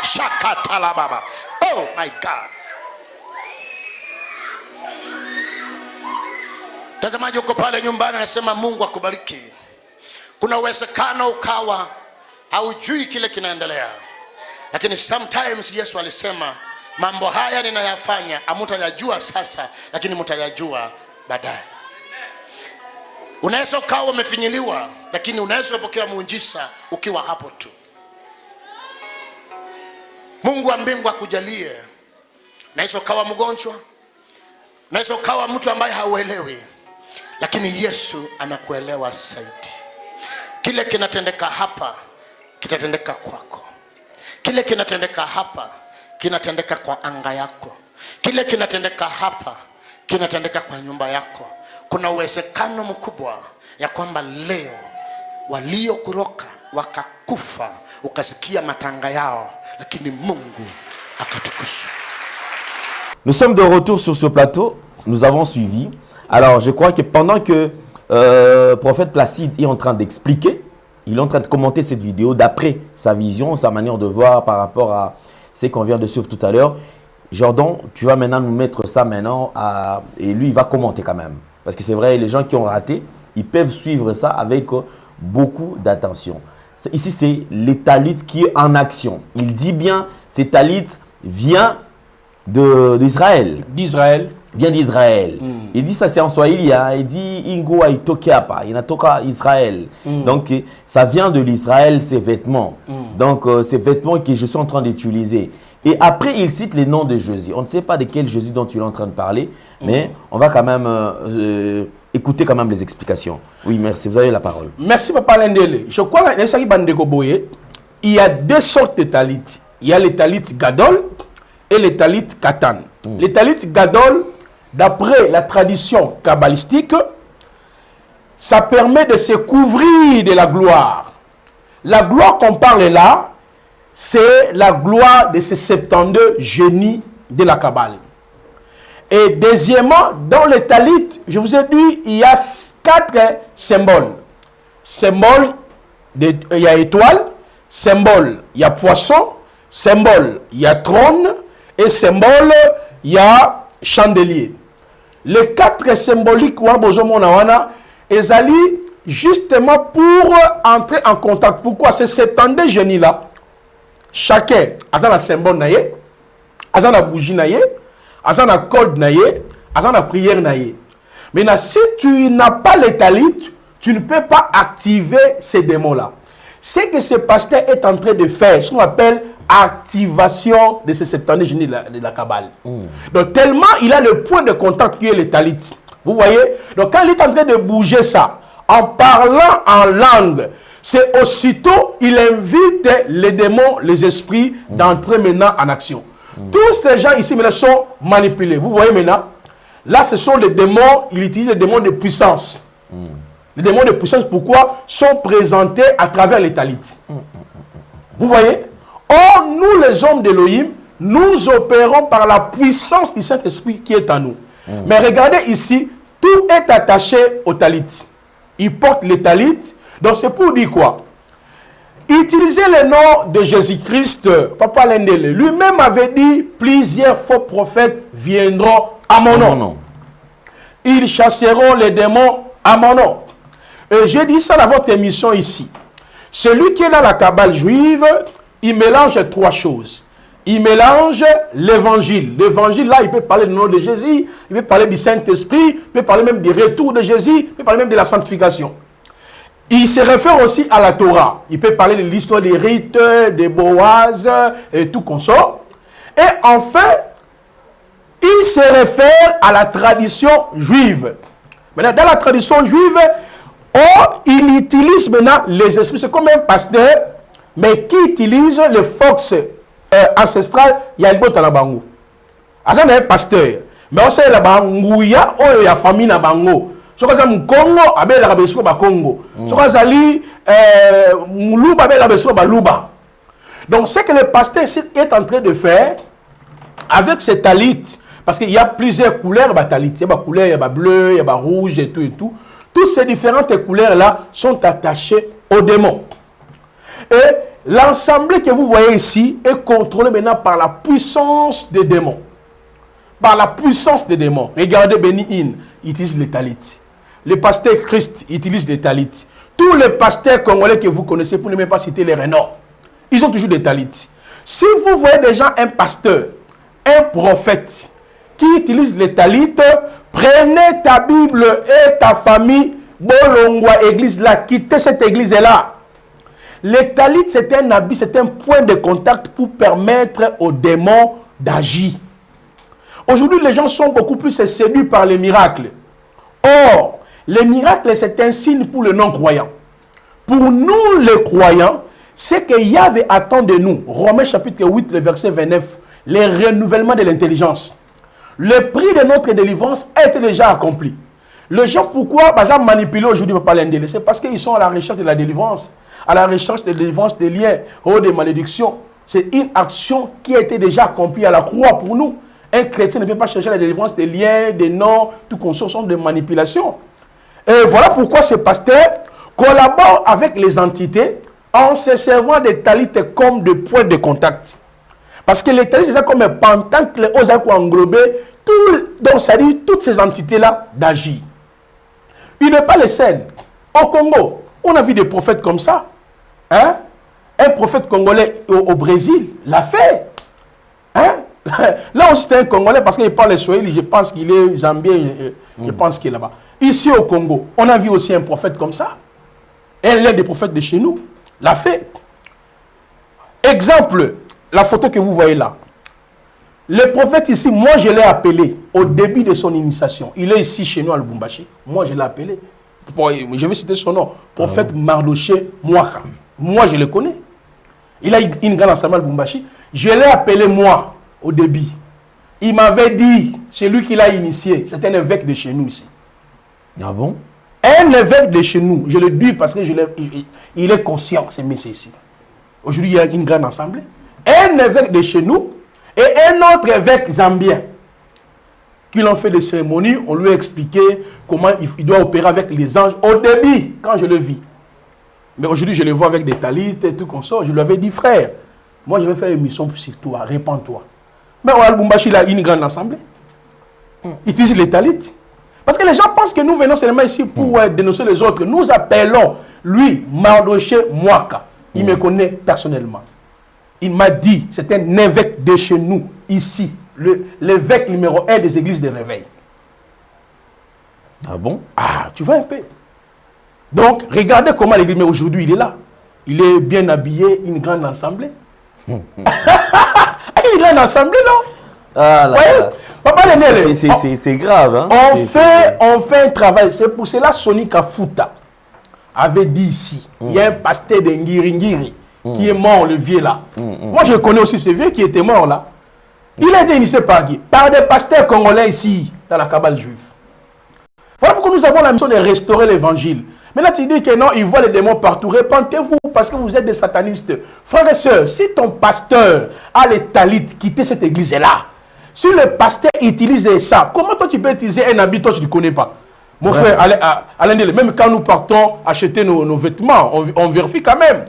Shakatala baba. Oh my God. Tazamaji uko pale nyumbani, anasema Mungu akubariki. Kuna uwezekano ukawa haujui kile kinaendelea, lakini sometimes Yesu alisema mambo haya ninayafanya hamtayajua sasa, lakini mtayajua baadaye. Unaweza ukawa umefinyiliwa, lakini unaweza kupokea muujiza ukiwa hapo tu. Mungu wa mbingu akujalie. Unaweza ukawa mgonjwa, unaweza ukawa mtu ambaye hauelewi, lakini Yesu anakuelewa zaidi. Kile kinatendeka hapa kitatendeka kwako. Kile kinatendeka hapa kinatendeka kwa anga yako. Kile kinatendeka hapa kinatendeka kwa nyumba yako. Kuna uwezekano mkubwa ya kwamba leo waliokuroka wakakufa, ukasikia matanga yao, lakini Mungu akatukuzwa. Nous sommes de retour sur ce plateau. Nous avons suivi. Alors, je crois que pendant que prophète Placide est en train d'expliquer, il est en train de commenter cette vidéo d'après sa vision, sa manière de voir par rapport à ce qu'on vient de suivre tout à l'heure. Jordan, tu vas maintenant nous mettre ça maintenant et lui, il va commenter quand même. Parce que c'est vrai, les gens qui ont raté, ils peuvent suivre ça avec beaucoup d'attention. Ici, c'est les talits qui est en action. Il dit bien, ces talits vient d'Israël. Vient d'Israël. Il dit ça, c'est en Swahili. Hein. Il dit Ingo Aitokeapa. Il natoka Israël. Donc, ça vient de l'Israël, ces vêtements. Donc, ces vêtements que je suis en train d'utiliser. Et après, il cite les noms de Jésus. On ne sait pas de quel Jésus dont il est en train de parler, mais on va quand même écouter quand même les explications. Oui, merci. Vous avez la parole. Merci, Papa Lendele. Je crois qu'il y a deux sortes de talits. Il y a les talits Gadol et les talits Katan. Les talits Gadol, d'après la tradition kabbalistique, ça permet de se couvrir de la gloire. La gloire qu'on parle là, c'est la gloire de ces 72 génies de la Kabbale. Et deuxièmement, dans les talits, je vous ai dit, il y a 4 symboles. symbole, il y a étoile, symbole, il y a poisson, symbole, il y a trône, et symbole, il y a chandelier. Les 4 symboliques, ezali justement pour entrer en contact. Pourquoi? C'est 70 génies-là. Chacun a un symbole, a une bougie, a un code, a une prière. Maintenant, si tu n'as pas les talits, tu ne peux pas activer ces démons-là. Ce que ce pasteur est en train de faire, ce qu'on appelle activation de ces 70 génies de la Kabbale. Donc, tellement il a le point de contact qui est les talits. Vous voyez? Donc, quand il est en train de bouger ça, en parlant en langue, c'est aussitôt, il invite les démons, les esprits d'entrer maintenant en action. Tous ces gens ici maintenant sont manipulés. Vous voyez maintenant? Là, ce sont les démons, il utilise les démons de puissance. Les démons de puissance, pourquoi? Sont présentés à travers les talits. Vous voyez? Or, nous les hommes d'Elohim, nous opérons par la puissance du Saint-Esprit qui est en nous. Mais regardez ici, tout est attaché aux talits. Il porte les talits. Donc c'est pour dire quoi? Utilisez le nom de Jésus-Christ, Papa Lendele. Lui-même avait dit, plusieurs faux prophètes viendront à mon nom. Ils chasseront les démons à mon nom. Et j'ai dit ça dans votre émission ici. Celui qui est dans la Kabbale juive, il mélange 3 choses. Il mélange l'évangile. L'évangile, là, il peut parler du nom de Jésus, il peut parler du Saint-Esprit, il peut parler même du retour de Jésus, il peut parler même de la sanctification. Il se réfère aussi à la Torah. Il peut parler de l'histoire des rites, des Boaz et tout consort. Et enfin, il se réfère à la tradition juive. Maintenant, dans la tradition juive, il utilise maintenant les esprits. C'est comme un pasteur, mais qui utilise le fox ancestral. Il y a le bot à la bango. C'est un pasteur. Mais on sait la bango, il y a la famille na bango. Ce que c'est Congo, avec la Rabesou Congo. Ce que c'est Moulouba, avec la Rabesou Louba. Donc, ce que le pasteur est en train de faire avec ces talits, parce qu'il y a plusieurs couleurs de talits. Il y a des couleurs, il y a des bleus, il y a des rouges et tout. Toutes ces différentes couleurs-là sont attachées aux démons. Et l'ensemble que vous voyez ici est contrôlé maintenant par la puissance des démons. Par la puissance des démons. Regardez Béni In, il utilise les talits. Le pasteur Christ utilise les talits. Tous les pasteurs congolais que vous connaissez, pour ne même pas citer les Renault, ils ont toujours des talits. Si vous voyez déjà un pasteur, un prophète qui utilise les talits, prenez ta Bible et ta famille, Bolongwa église là, quittez cette église là. Les talits, c'est un habit, c'est un point de contact pour permettre aux démons d'agir. Aujourd'hui, les gens sont beaucoup plus séduits par les miracles. Or, les miracles, c'est un signe pour le non-croyant. Pour nous, les croyants, c'est que Yahvé attend de nous, Romains chapitre 8, le verset 29, le renouvellement de l'intelligence. Le prix de notre délivrance a été déjà accompli. Les gens, pourquoi manipuler aujourd'hui par l'indélé? C'est parce qu'ils sont à la recherche de la délivrance, à la recherche de la délivrance des liens, des malédictions. C'est une action qui a été déjà accomplie à la croix pour nous. Un chrétien ne peut pas chercher la délivrance des liens, des noms, tout consort sont des manipulations. Et voilà pourquoi ce pasteur collabore avec les entités en se servant des talits comme de points de contact. Parce que les talits, c'est ça comme un pentacle aux englober donc ça dit toutes ces entités-là d'agir. Il n'est pas les seuls. Au Congo, on a vu des prophètes comme ça. Hein? Un prophète congolais au Brésil l'a fait. Hein? Là aussi, c'est un Congolais parce qu'il parle le Swahili. Je pense qu'il est zambien. Je pense qu'il est là-bas. Ici au Congo, on a vu aussi un prophète comme ça. Et l'un des prophètes de chez nous l'a fait. Exemple, la photo que vous voyez là. Le prophète ici, moi je l'ai appelé au début de son initiation. Il est ici chez nous à Lubumbashi. Moi je l'ai appelé. Je vais citer son nom. Prophète Mardoché Mouaka. Moi je le connais. Il a une grande assemblée à Lubumbashi. Je l'ai appelé moi au début. Il m'avait dit, c'est lui qui l'a initié. C'est un évêque de chez nous ici. Ah bon? Un évêque de chez nous. Je le dis parce que il est conscient, ce monsieur ici. Aujourd'hui, il y a une grande assemblée. Un évêque de chez nous et un autre évêque zambien qui l'ont fait des cérémonies. On lui a expliqué comment il doit opérer avec les anges. Au début, quand je le vis, Mais aujourd'hui, je les vois avec des talites et tout comme ça. Je lui avais dit, frère, moi, je vais faire une mission sur toi, répands-toi. Mais au Lubumbashi, il a une grande assemblée. Il utilise les talites. Parce que les gens pensent que nous venons seulement ici pour dénoncer les autres. Nous appelons, lui, Mardoché Mwaka. Il me connaît personnellement. Il m'a dit, c'est un évêque de chez nous, ici. L'évêque numéro 1 des églises de réveil. Ah bon? Ah, tu vois un peu. Donc, regardez comment l'église, mais aujourd'hui, il est là. Il est bien habillé, une grande assemblée. Une grande assemblée, non? Ah là là. Papa, c'est grave. Hein? On fait un travail. C'est pour cela que Sonny Kafuta avait dit ici, il y a un pasteur de Ngiri qui est mort, le vieux là. Moi, je connais aussi ce vieux qui était mort là. Il a été initié par qui? Par des pasteurs congolais ici, dans la cabale juive. Voilà pourquoi nous avons la mission de restaurer l'évangile. Maintenant, tu dis que non, ils voient les démons partout. Répentez-vous parce que vous êtes des satanistes. Frères et sœurs, si ton pasteur a les talites, quittez cette église-là. Si le pasteur utilise ça, comment toi tu peux utiliser un habit, toi tu ne connais pas? Mon frère, Alain, même quand nous partons acheter nos vêtements, on vérifie quand même.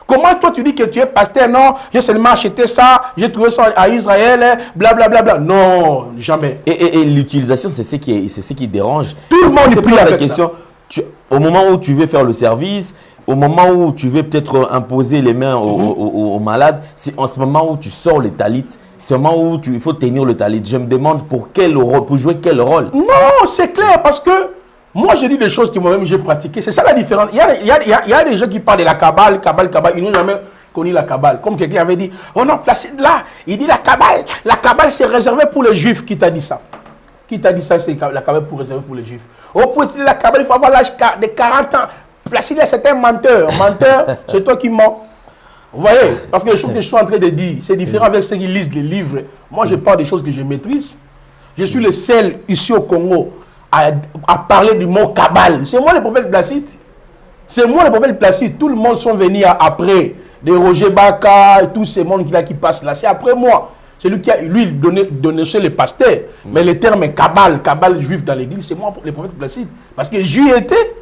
Comment toi tu dis que tu es pasteur? Non, j'ai seulement acheté ça, j'ai trouvé ça à Israël, blablabla. Bla, bla, bla. Non, jamais. Et l'utilisation, c'est ce qui dérange. Tout le monde est pris avec la question. Au moment où tu veux faire le service, au moment où tu veux peut-être imposer les mains aux malades, c'est en ce moment où tu sors les talites, c'est au moment où il faut tenir le talit. Je me demande pour jouer quel rôle. Non, c'est clair, parce que moi, j'ai dit des choses que moi-même j'ai pratiquées. C'est ça la différence. Il y a des gens qui parlent de la Kabbale. Ils n'ont jamais connu la Kabbale. Comme quelqu'un avait dit, on a placé de là. Il dit la Kabbale, c'est réservé pour les Juifs. Qui t'a dit ça? Qui t'a dit ça, c'est la Kabbale pour réserver pour les Juifs? Oh, pour utiliser la Kabbale, il faut avoir l'âge de 40 ans. Placide, c'est un menteur. Menteur, c'est toi qui mens. Vous voyez? Parce que les choses que je suis en train de dire, c'est différent avec ceux qui lisent les livres. Moi, je parle des choses que je maîtrise. Je suis le seul ici au Congo à parler du mot Kabbale. C'est moi le prophète Placide. C'est moi le prophète Placide. Tout le monde sont venus après. Des Roger Baka et tous ces mondes qui passent là. C'est après moi. C'est lui qui a, lui, donné chez les pasteurs. Mais le terme est Kabbale juif dans l'église, c'est moi le prophète Placide. Parce que j'y étais.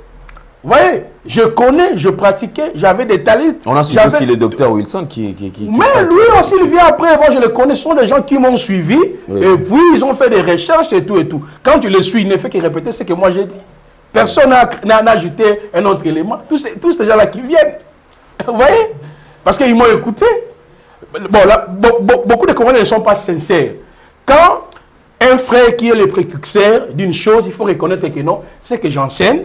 Vous voyez, je connais, je pratiquais, j'avais des talites. On a suivi aussi le docteur Wilson qui mais lui aussi, il vient après. Moi, je le connais. Ce sont des gens qui m'ont suivi. Oui. Et puis, ils ont fait des recherches et tout et tout. Quand tu les suis, il ne fait que répéter ce que moi j'ai dit. Personne n'a ajouté un autre élément. Tous ces gens-là qui viennent. Vous voyez? Parce qu'ils m'ont écouté. Bon, là, beaucoup de Congolais ne sont pas sincères. Quand un frère qui est le précurseur d'une chose, il faut reconnaître que non, c'est que j'enseigne.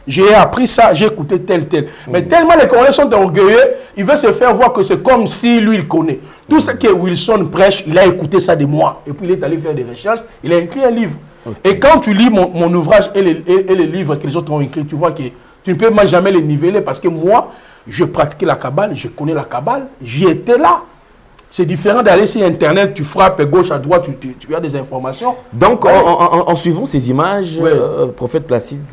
J'ai appris ça, j'ai écouté tel. Mais tellement les Congolais sont orgueilleux, ils veulent se faire voir que c'est comme si lui, il connaît. Tout ce que Wilson prêche, il a écouté ça de moi. Et puis il est allé faire des recherches, il a écrit un livre. Okay. Et quand tu lis mon ouvrage et les livres que les autres ont écrits, tu vois que tu ne peux jamais les niveler parce que moi, je pratiquais la Kabbale, je connais la Kabbale, j'y étais là. C'est différent d'aller sur Internet, tu frappes gauche à droite, tu as des informations. Donc, en suivant ces images, prophète Placide,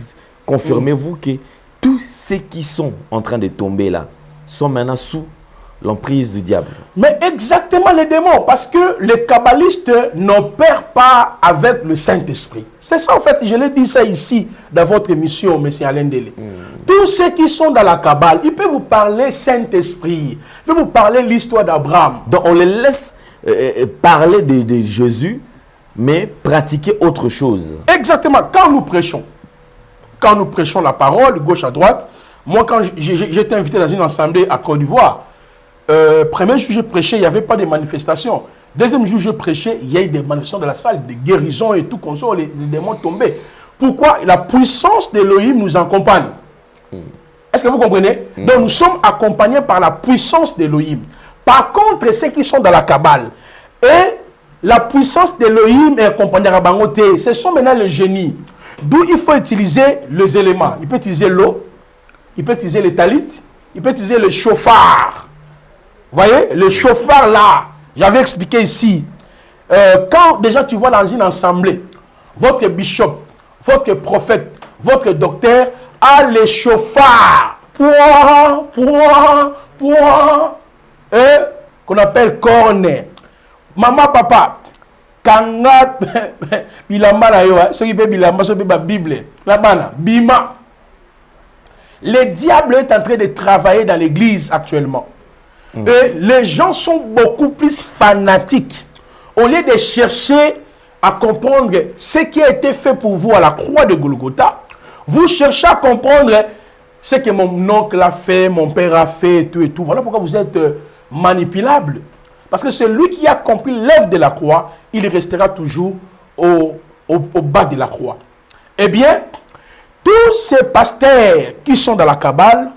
confirmez-vous que tous ceux qui sont en train de tomber là sont maintenant sous l'emprise du diable? Mais exactement les démons, parce que les kabbalistes n'opèrent pas avec le Saint-Esprit. C'est ça en fait, je l'ai dit ça ici dans votre émission, M. Alain Délé. Tous ceux qui sont dans la Kabbale, ils peuvent vous parler Saint-Esprit, ils peuvent vous parler l'histoire d'Abraham. Donc on les laisse parler de Jésus, mais pratiquer autre chose. Exactement, quand nous prêchons la parole, gauche à droite, moi quand j'étais invité dans une assemblée à Côte d'Ivoire, premier jour je prêchais, il n'y avait pas de manifestation. Deuxième jour je prêchais, il y a eu des manifestations dans la salle, des guérisons et tout, comme ça, les démons tombaient. Pourquoi? La puissance d'Elohim nous accompagne. Est-ce que vous comprenez? Donc nous sommes accompagnés par la puissance d'Elohim. Par contre, ceux qui sont dans la Kabbale, et la puissance d'Elohim est accompagnée à Bangoté, ce sont maintenant les génies. D'où il faut utiliser les éléments. Il peut utiliser l'eau, il peut utiliser les talites, il peut utiliser le chauffard. Vous voyez, le chauffard là, j'avais expliqué ici. Quand déjà tu vois dans une assemblée, votre bishop, votre prophète, votre docteur a les chauffards. Qu'on appelle cornet. Maman, papa. Kanga bilamba na yo, ceux qui peut bilamba, ceux qui peut Bible, la bana, bima. Le diable est en train de travailler dans l'église actuellement. Et les gens sont beaucoup plus fanatiques. Au lieu de chercher à comprendre ce qui a été fait pour vous à la croix de Golgotha, vous cherchez à comprendre ce que mon oncle a fait, mon père a fait, et tout et tout. Voilà pourquoi vous êtes manipulable. Parce que celui qui a compris l'œuvre de la croix, il restera toujours au bas de la croix. Eh bien, tous ces pasteurs qui sont dans la Kabbale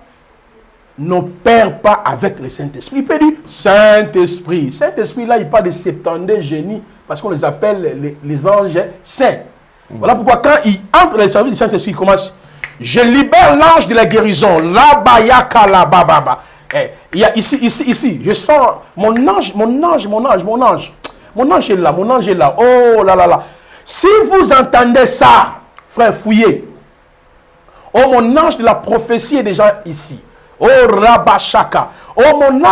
n'opèrent pas avec le Saint-Esprit. Il peut dire Saint-Esprit. Saint-Esprit, là, il parle de 70 génies parce qu'on les appelle les anges saints. Voilà pourquoi quand il entre dans le service du Saint-Esprit, il commence. Je libère l'ange de la guérison. Là-bas, là-bas. Il y a ici. Je sens mon ange est là. Oh là là là. Si vous entendez ça, frère, fouillez. Oh, mon ange de la prophétie est déjà ici. Oh, Rabashaka. Oh, mon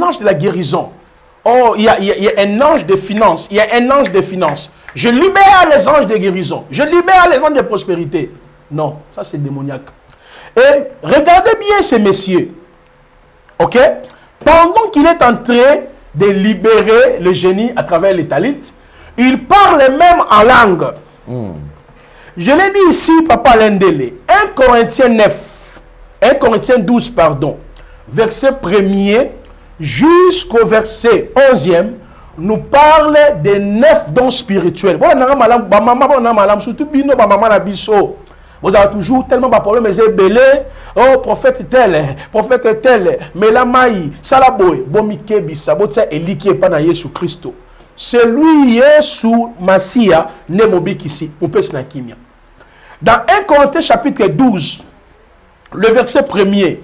ange de la guérison. Oh, il y a un ange de finance. Il y a un ange de finance. Je libère les anges de guérison. Je libère les anges de prospérité. Non, ça c'est démoniaque. Et regardez bien ces messieurs. Ok? Pendant qu'il est en train de libérer le génie à travers les talites, il parle même en langue. Je l'ai dit ici, Papa Lendele. 1 Corinthiens 12, pardon. Verset 1er jusqu'au verset 11e nous parle des 9 dons spirituels. Surtout vous avez toujours tellement de problèmes, oh, prophète tel, mais la maï, salaboy, bomike bisabotsa eliki pas na Yesu Christo. Celui Yesu Masia ne mobikisi, on peut se nakimia. Dans 1 Corinthiens chapitre 12, le verset 1er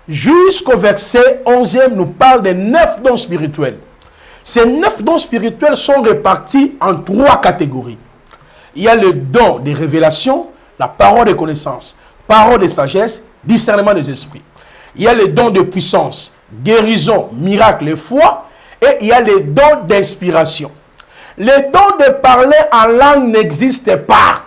jusqu'au verset 11e nous parle des 9 dons spirituels. Ces 9 dons spirituels sont répartis en 3 catégories. Il y a le don de révélation, la parole de connaissance, parole de sagesse, discernement des esprits. Il y a le don de puissance, guérison, miracle et foi. Et il y a le don d'inspiration. Le don de parler en langue n'existe pas.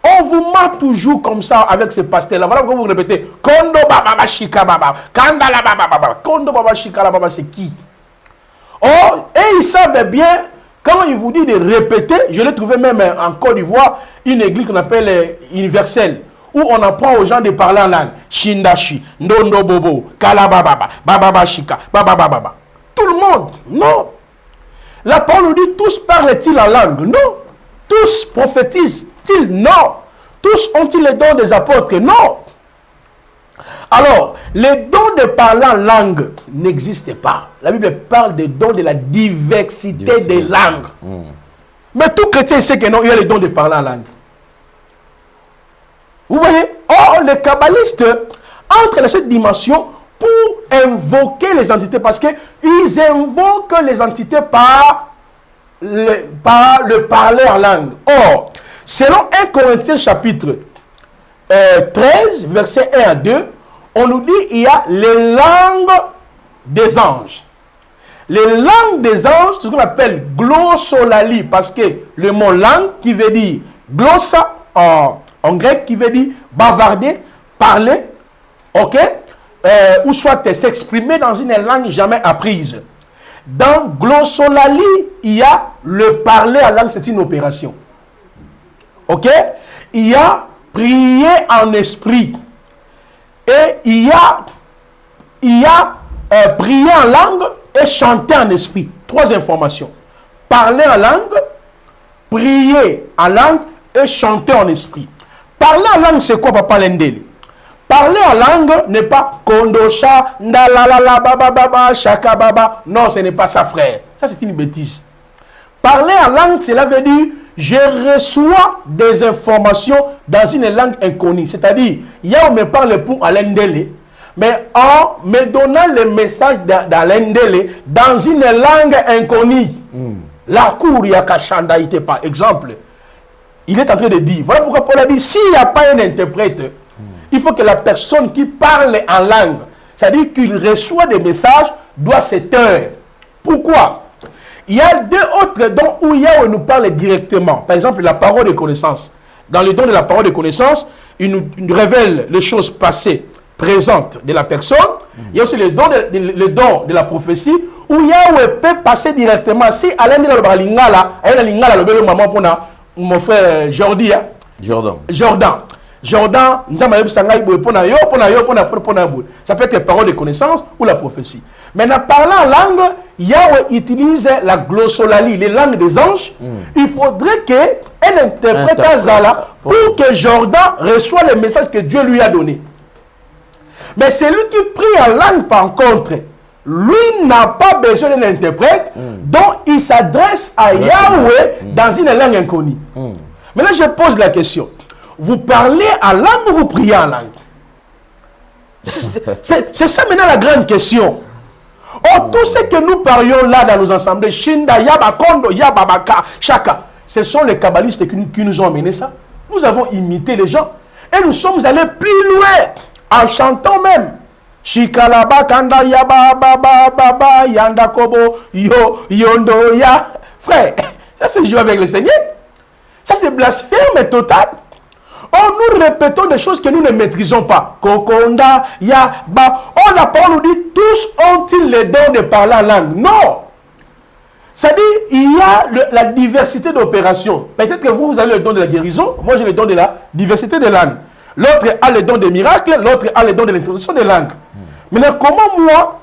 On vous ment toujours comme ça avec ces pasteurs-là. Voilà pourquoi vous répétez Kondo Baba Shika Baba. Kandala Baba Baba. Kondo Baba Shika Baba, c'est qui? Oh, et ils savent bien, quand il vous dit de répéter, je l'ai trouvé même en Côte d'Ivoire, une église qu'on appelle universelle, où on apprend aux gens de parler en langue. Shindashi, Ndondo Bobo, Kalababa, Baba Shika, Baba Baba. Tout le monde, non. La parole nous dit, tous parlent-ils en langue? Non. Tous prophétisent-ils? Non. Tous ont-ils les dons des apôtres? Non. Alors, les dons de parler en langue n'existent pas. La Bible parle des dons de la diversité des langues. Mais tout chrétien sait que non, il y a les dons de parler en langue. Vous voyez? Or, les kabbalistes entrent dans cette dimension pour invoquer les entités, parce qu'ils invoquent les entités par le parler en langue. Or, selon 1 Corinthiens chapitre 13, verset 1 à 2, on nous dit qu'il y a les langues des anges. Les langues des anges, c'est ce qu'on appelle glossolali, parce que le mot langue qui veut dire glossa en grec, qui veut dire bavarder, parler, ok? Ou soit s'exprimer dans une langue jamais apprise. Dans glossolali, il y a le parler en langue, c'est une opération. Ok? Il y a prier en esprit. Et il y a prier en langue et chanter en esprit. 3 informations. Parler en langue, prier en langue et chanter en esprit. Parler en langue, c'est quoi, Papa Lendele? Parler en langue n'est pas kondosha, ndalalala, baba, baba, shaka, baba. Non, ce n'est pas ça, frère. Ça, c'est une bêtise. Parler en langue, cela veut dire je reçois des informations dans une langue inconnue. C'est-à-dire, il y a on me parle pour Alendele, mais en me donnant le message d'Alendele dans une langue inconnue. La cour, il y a Kachanda, par exemple. Il est en train de dire, voilà pourquoi Paul a dit, s'il n'y a pas un interprète, il faut que la personne qui parle en langue, c'est-à-dire qu'il reçoit des messages, doit se taire. Pourquoi? Il y a 2 autres dons où on nous parle directement. Par exemple, la parole de connaissance. dans le don de la parole de connaissance, il nous révèle les choses passées, présentes de la personne. Il y a aussi le don de la prophétie, où Yahweh peut passer directement. Si Alain dit le lingala, le maman pour mon frère Jordi, Jordan, ça peut être parole de connaissance ou la prophétie. Maintenant, parlant en langue, Yahweh utilise la glossolalie, les langues des anges. Il faudrait qu'un interprète Zala pour que Jordan reçoive le message que Dieu lui a donné. Mais celui qui prie en langue, par contre, lui n'a pas besoin d'un interprète, donc il s'adresse à Yahweh dans une langue inconnue. Maintenant, je pose la question. Vous parlez en langue ou vous priez en langue? C'est ça maintenant la grande question. Or, tout ce que nous parlions là dans nos assemblées, Shinda, Yaba, Kondo, Yaba, Baka, Shaka, ce sont les kabbalistes qui nous ont amené ça. Nous avons imité les gens. Et nous sommes allés plus loin, en chantant même. Shikalaba, Kanda, Yaba, Baba, Baba, Yanda, Kobo, Yo, Yondo, Ya. Frère, ça c'est jouer avec le Seigneur. Ça c'est blasphème total. Or, nous répétons des choses que nous ne maîtrisons pas. Kokonda, ya, ba. Or, la parole nous dit, tous ont-ils le don de parler en langue? Non. C'est-à-dire, il y a la diversité d'opérations. Peut-être que vous avez le don de la guérison. Moi, j'ai le don de la diversité des langues. L'autre a le don des miracles. L'autre a le don de l'introduction des langues. Maintenant, comment moi,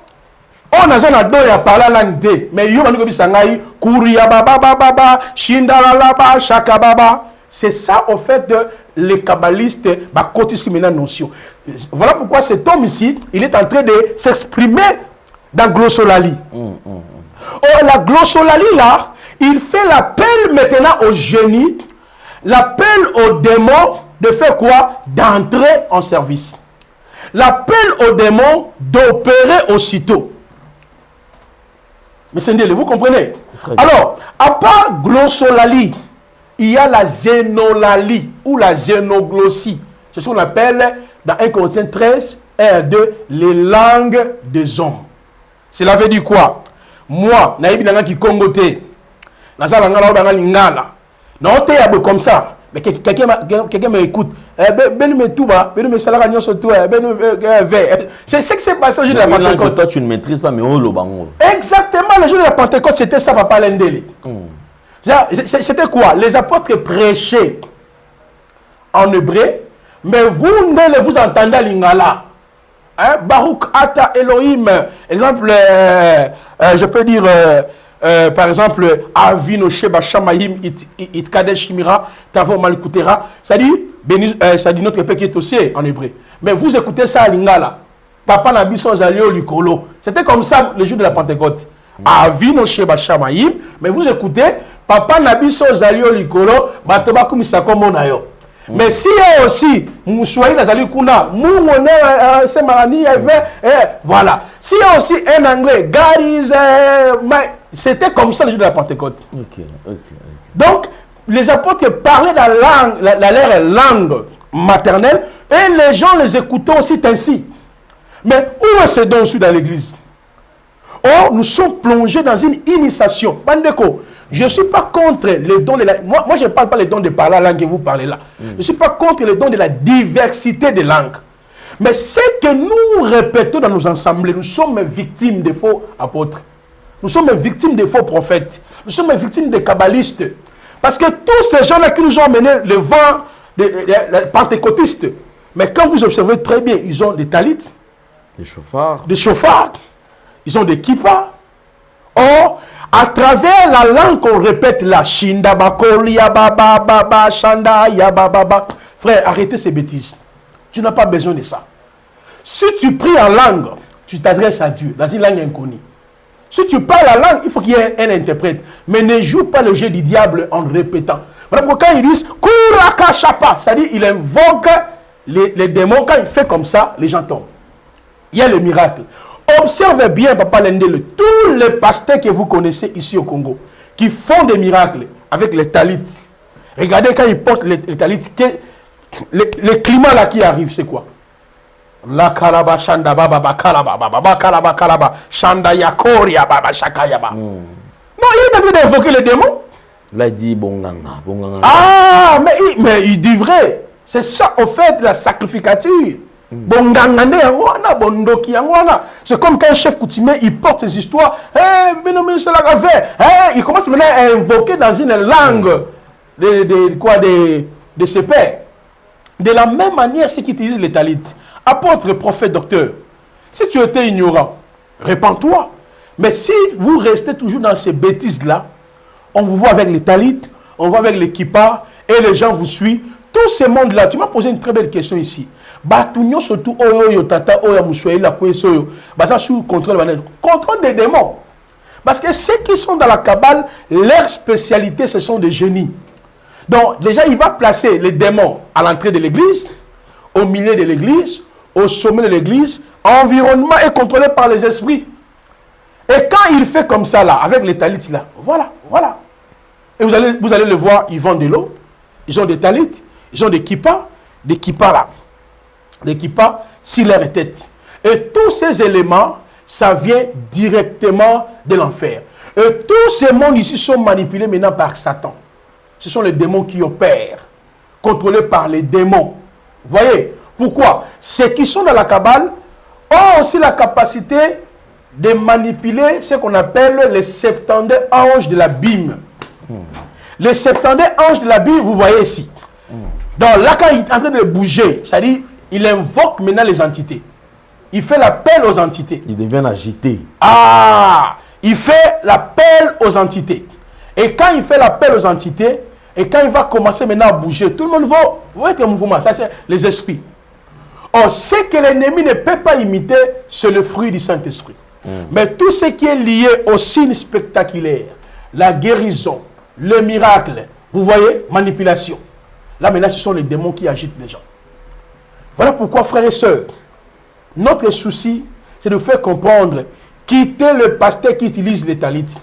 on a un don à parler en langue D. Mais il y a un don de Kuria, baba, baba, Shindalaba, Shaka, baba. C'est ça, en fait, les kabbalistes, maintenant notion. Voilà pourquoi cet homme ici, il est en train de s'exprimer dans glossolalie. Or, la glossolalie, là, il fait l'appel maintenant au génie, l'appel aux démons de faire quoi? D'entrer en service. L'appel aux démons d'opérer aussitôt. Mais c'est vous comprenez? Alors, à part glossolalie, il y a la zénolalie ou la zénoglossie. C'est ce qu'on appelle dans 1 Corinthiens 13, R2, les langues des hommes. Cela veut dire quoi? Moi, naïbi nanga qui congoté, nazala ngala banga lingala. Non, t'es comme ça. Mais quelqu'un m'écoute. Ben me touba, ben me salaka nyoso toi, ben c'est ce qui s'est passé au jour de la Pentecôte. Toi tu ne maîtrises pas, mais on le bango. Exactement, le jour de la Pentecôte, c'était ça, papa Lendele. C'était quoi? Les apôtres prêchaient en hébreu, mais vous ne vous entendez à l'ingala. Hein? Baruch Ata Elohim. Exemple, je peux dire, par exemple, Avino Sheba Shamayim It Kadesh Shimira Tavo Malkutera. Ça dit notre Père qui est aussi en hébreu. Mais vous écoutez ça à l'ingala. Papa Nabiso Zalio Likolo. C'était comme ça le jour de la Pentecôte. Avino Sheba Shamayim. Mais vous écoutez, Papa Nabiso Zalio Likolo, Batoba Kumisako Monayo. Mais si aussi, Moussoui Nazali Kuna, voilà. Si aussi un anglais, God is, c'était comme ça le jour de la Pentecôte. Donc, les apôtres parlaient dans leur langue maternelle et les gens les écoutaient aussi ainsi. Mais où est ce don aussi dans l'église? Or, nous sommes plongés dans une initiation. Bandeko, je ne suis pas contre les dons de la... Moi, je ne parle pas les dons de parler la langue que vous parlez là. Je ne suis pas contre les dons de la diversité des langues. Mais ce que nous répétons dans nos assemblées, nous sommes victimes des faux apôtres. Nous sommes victimes des faux prophètes. Nous sommes victimes des kabbalistes. Parce que tous ces gens-là qui nous ont amené le vent des pentecôtistes, mais quand vous observez très bien, ils ont des talites, des chauffards, ils ont des kippas. Or, à travers la langue qu'on répète là, Shinda Bakoli, Yababa, Baba, Shanda, Yababa. Frère, arrêtez ces bêtises. Tu n'as pas besoin de ça. Si tu pries en langue, tu t'adresses à Dieu dans une langue inconnue. Si tu parles la langue, il faut qu'il y ait un interprète. Mais ne joue pas le jeu du diable en répétant. Voilà pourquoi quand ils disent Kuraka Shapa, c'est-à-dire il invoque les démons. Quand il fait comme ça, les gens tombent. Il y a le miracle. Observez bien, Papa Lendele, tous les pasteurs que vous connaissez ici au Congo, qui font des miracles avec les talites. Regardez quand ils portent les talites, le climat là qui arrive, c'est quoi? La kalaba shanda baba bakalaba baba kalaba kalaba shanda yakoria baba shakayaba. Non, il est en train d'invoquer les démons. Là, il dit Bonganga. Ah, mais il dit vrai. C'est ça, au fait, la sacrificature. Bonganga, c'est comme quand un chef coutumier, il porte ses histoires. Il commence maintenant à invoquer dans une langue de ses pères. De la même manière, ceux qui utilisent les talits. Apôtre, prophète, docteur. Si tu étais ignorant, répands-toi. Mais si vous restez toujours dans ces bêtises-là, on vous voit avec les talits, on voit avec les kippas, et les gens vous suivent. Tout ce monde-là, tu m'as posé une très belle question ici. Surtout, sous contrôle des démons. Parce que ceux qui sont dans la Kabbale, leur spécialité, ce sont des génies. Donc, déjà, il va placer les démons à l'entrée de l'église, au milieu de l'église, au sommet de l'église. Environnement est contrôlé par les esprits. Et quand il fait comme ça, là, avec les talits, là, voilà. Et vous allez le voir, ils vendent de l'eau, ils ont des talits, ils ont des kippas là. Des kippas sur leur tête. Et tous ces éléments, ça vient directement de l'enfer. Et tous ces mondes ici sont manipulés maintenant par Satan. Ce sont les démons qui opèrent, contrôlés par les démons. Vous voyez? Pourquoi? Ceux qui sont dans la Kabbale ont aussi la capacité de manipuler ce qu'on appelle les 72 anges de la Bible. Les 72 anges de la Bible, vous voyez ici. Donc là, quand il est en train de bouger, c'est-à-dire, il invoque maintenant les entités. Il fait l'appel aux entités. Il devient agité. Ah! Il fait l'appel aux entités. Et quand il fait l'appel aux entités, et quand il va commencer maintenant à bouger, tout le monde va être en mouvement. Ça, c'est les esprits. Or, ce que l'ennemi ne peut pas imiter, c'est le fruit du Saint-Esprit. Mais tout ce qui est lié aux signes spectaculaires, la guérison, le miracle, vous voyez, manipulation. Là, maintenant, ce sont les démons qui agitent les gens. Voilà pourquoi, frères et sœurs, notre souci, c'est de faire comprendre, quitter le pasteur qui utilise les talits.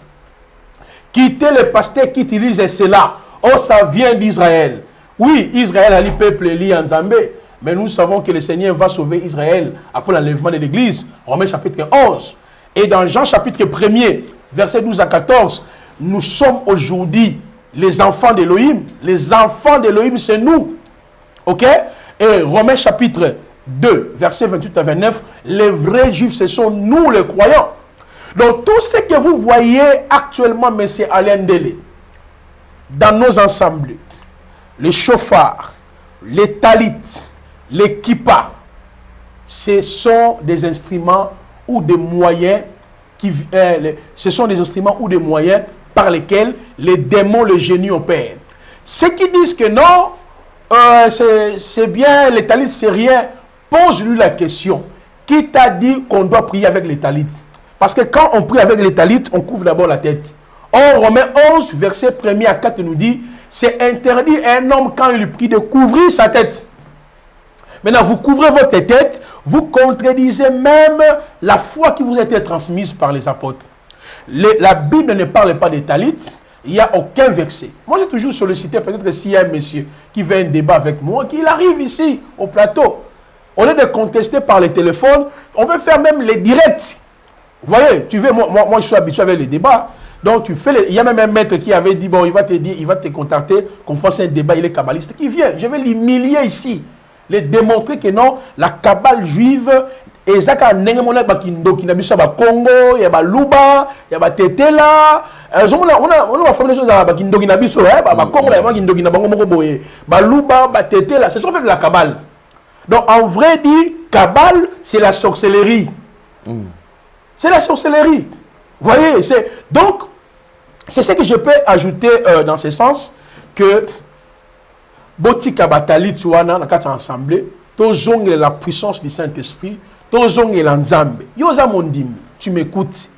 Quitter le pasteur qui utilise cela. Oh, ça vient d'Israël. Oui, Israël a le peuple lié en Zambé. Mais nous savons que le Seigneur va sauver Israël après l'enlèvement de l'Église. Romains chapitre 11. Et dans Jean chapitre 1er, versets 12 à 14, nous sommes aujourd'hui les enfants d'Élohim. Les enfants d'Élohim, c'est nous. Ok? Et Romains chapitre 2, versets 28 à 29, les vrais juifs, ce sont nous les croyants. Donc tout ce que vous voyez actuellement, M. Alain Dele, dans nos ensembles, les chauffards, les talits, les kippas, ce sont des instruments ou des moyens par lesquels les démons, les génies opèrent. Ceux qui disent que non, c'est bien, les talits, c'est rien, pose-lui la question. Qui t'a dit qu'on doit prier avec les talits? Parce que quand on prie avec les talits, on couvre d'abord la tête. Or, Romains 11, verset 1er à 4 nous dit, c'est interdit à un homme quand il prie de couvrir sa tête. Maintenant, vous couvrez votre tête, vous contredisez même la foi qui vous a été transmise par les apôtres. La Bible ne parle pas des talits, il n'y a aucun verset. Moi, j'ai toujours sollicité, peut-être que s'il y a un monsieur qui veut un débat avec moi, qu'il arrive ici, au plateau. Au lieu de contester par les téléphones, on veut faire même les directs. Vous voyez, tu veux, moi je suis habitué avec les débats. Donc, tu fais il y a même un maître qui avait dit, bon, il va te contacter, qu'on fasse un débat, il est kabbaliste, qui vient. Je vais l'humilier ici. Les démontrer que non, la Kabbale juive, et ça, quand on a Congo, il y a Luba, il y a Tetela, on a fait des choses à Kindoguinabiso, Congo, Luba, Tetela, ce sont fait de la Kabbale. Donc, en vrai dit, Kabbale, c'est la sorcellerie. C'est la sorcellerie. Vous voyez, donc, c'est ce que je peux ajouter dans ce sens, que Botika Batali, tu vois, dans la carte assemblée, la puissance du Saint-Esprit, tu m'écoutes.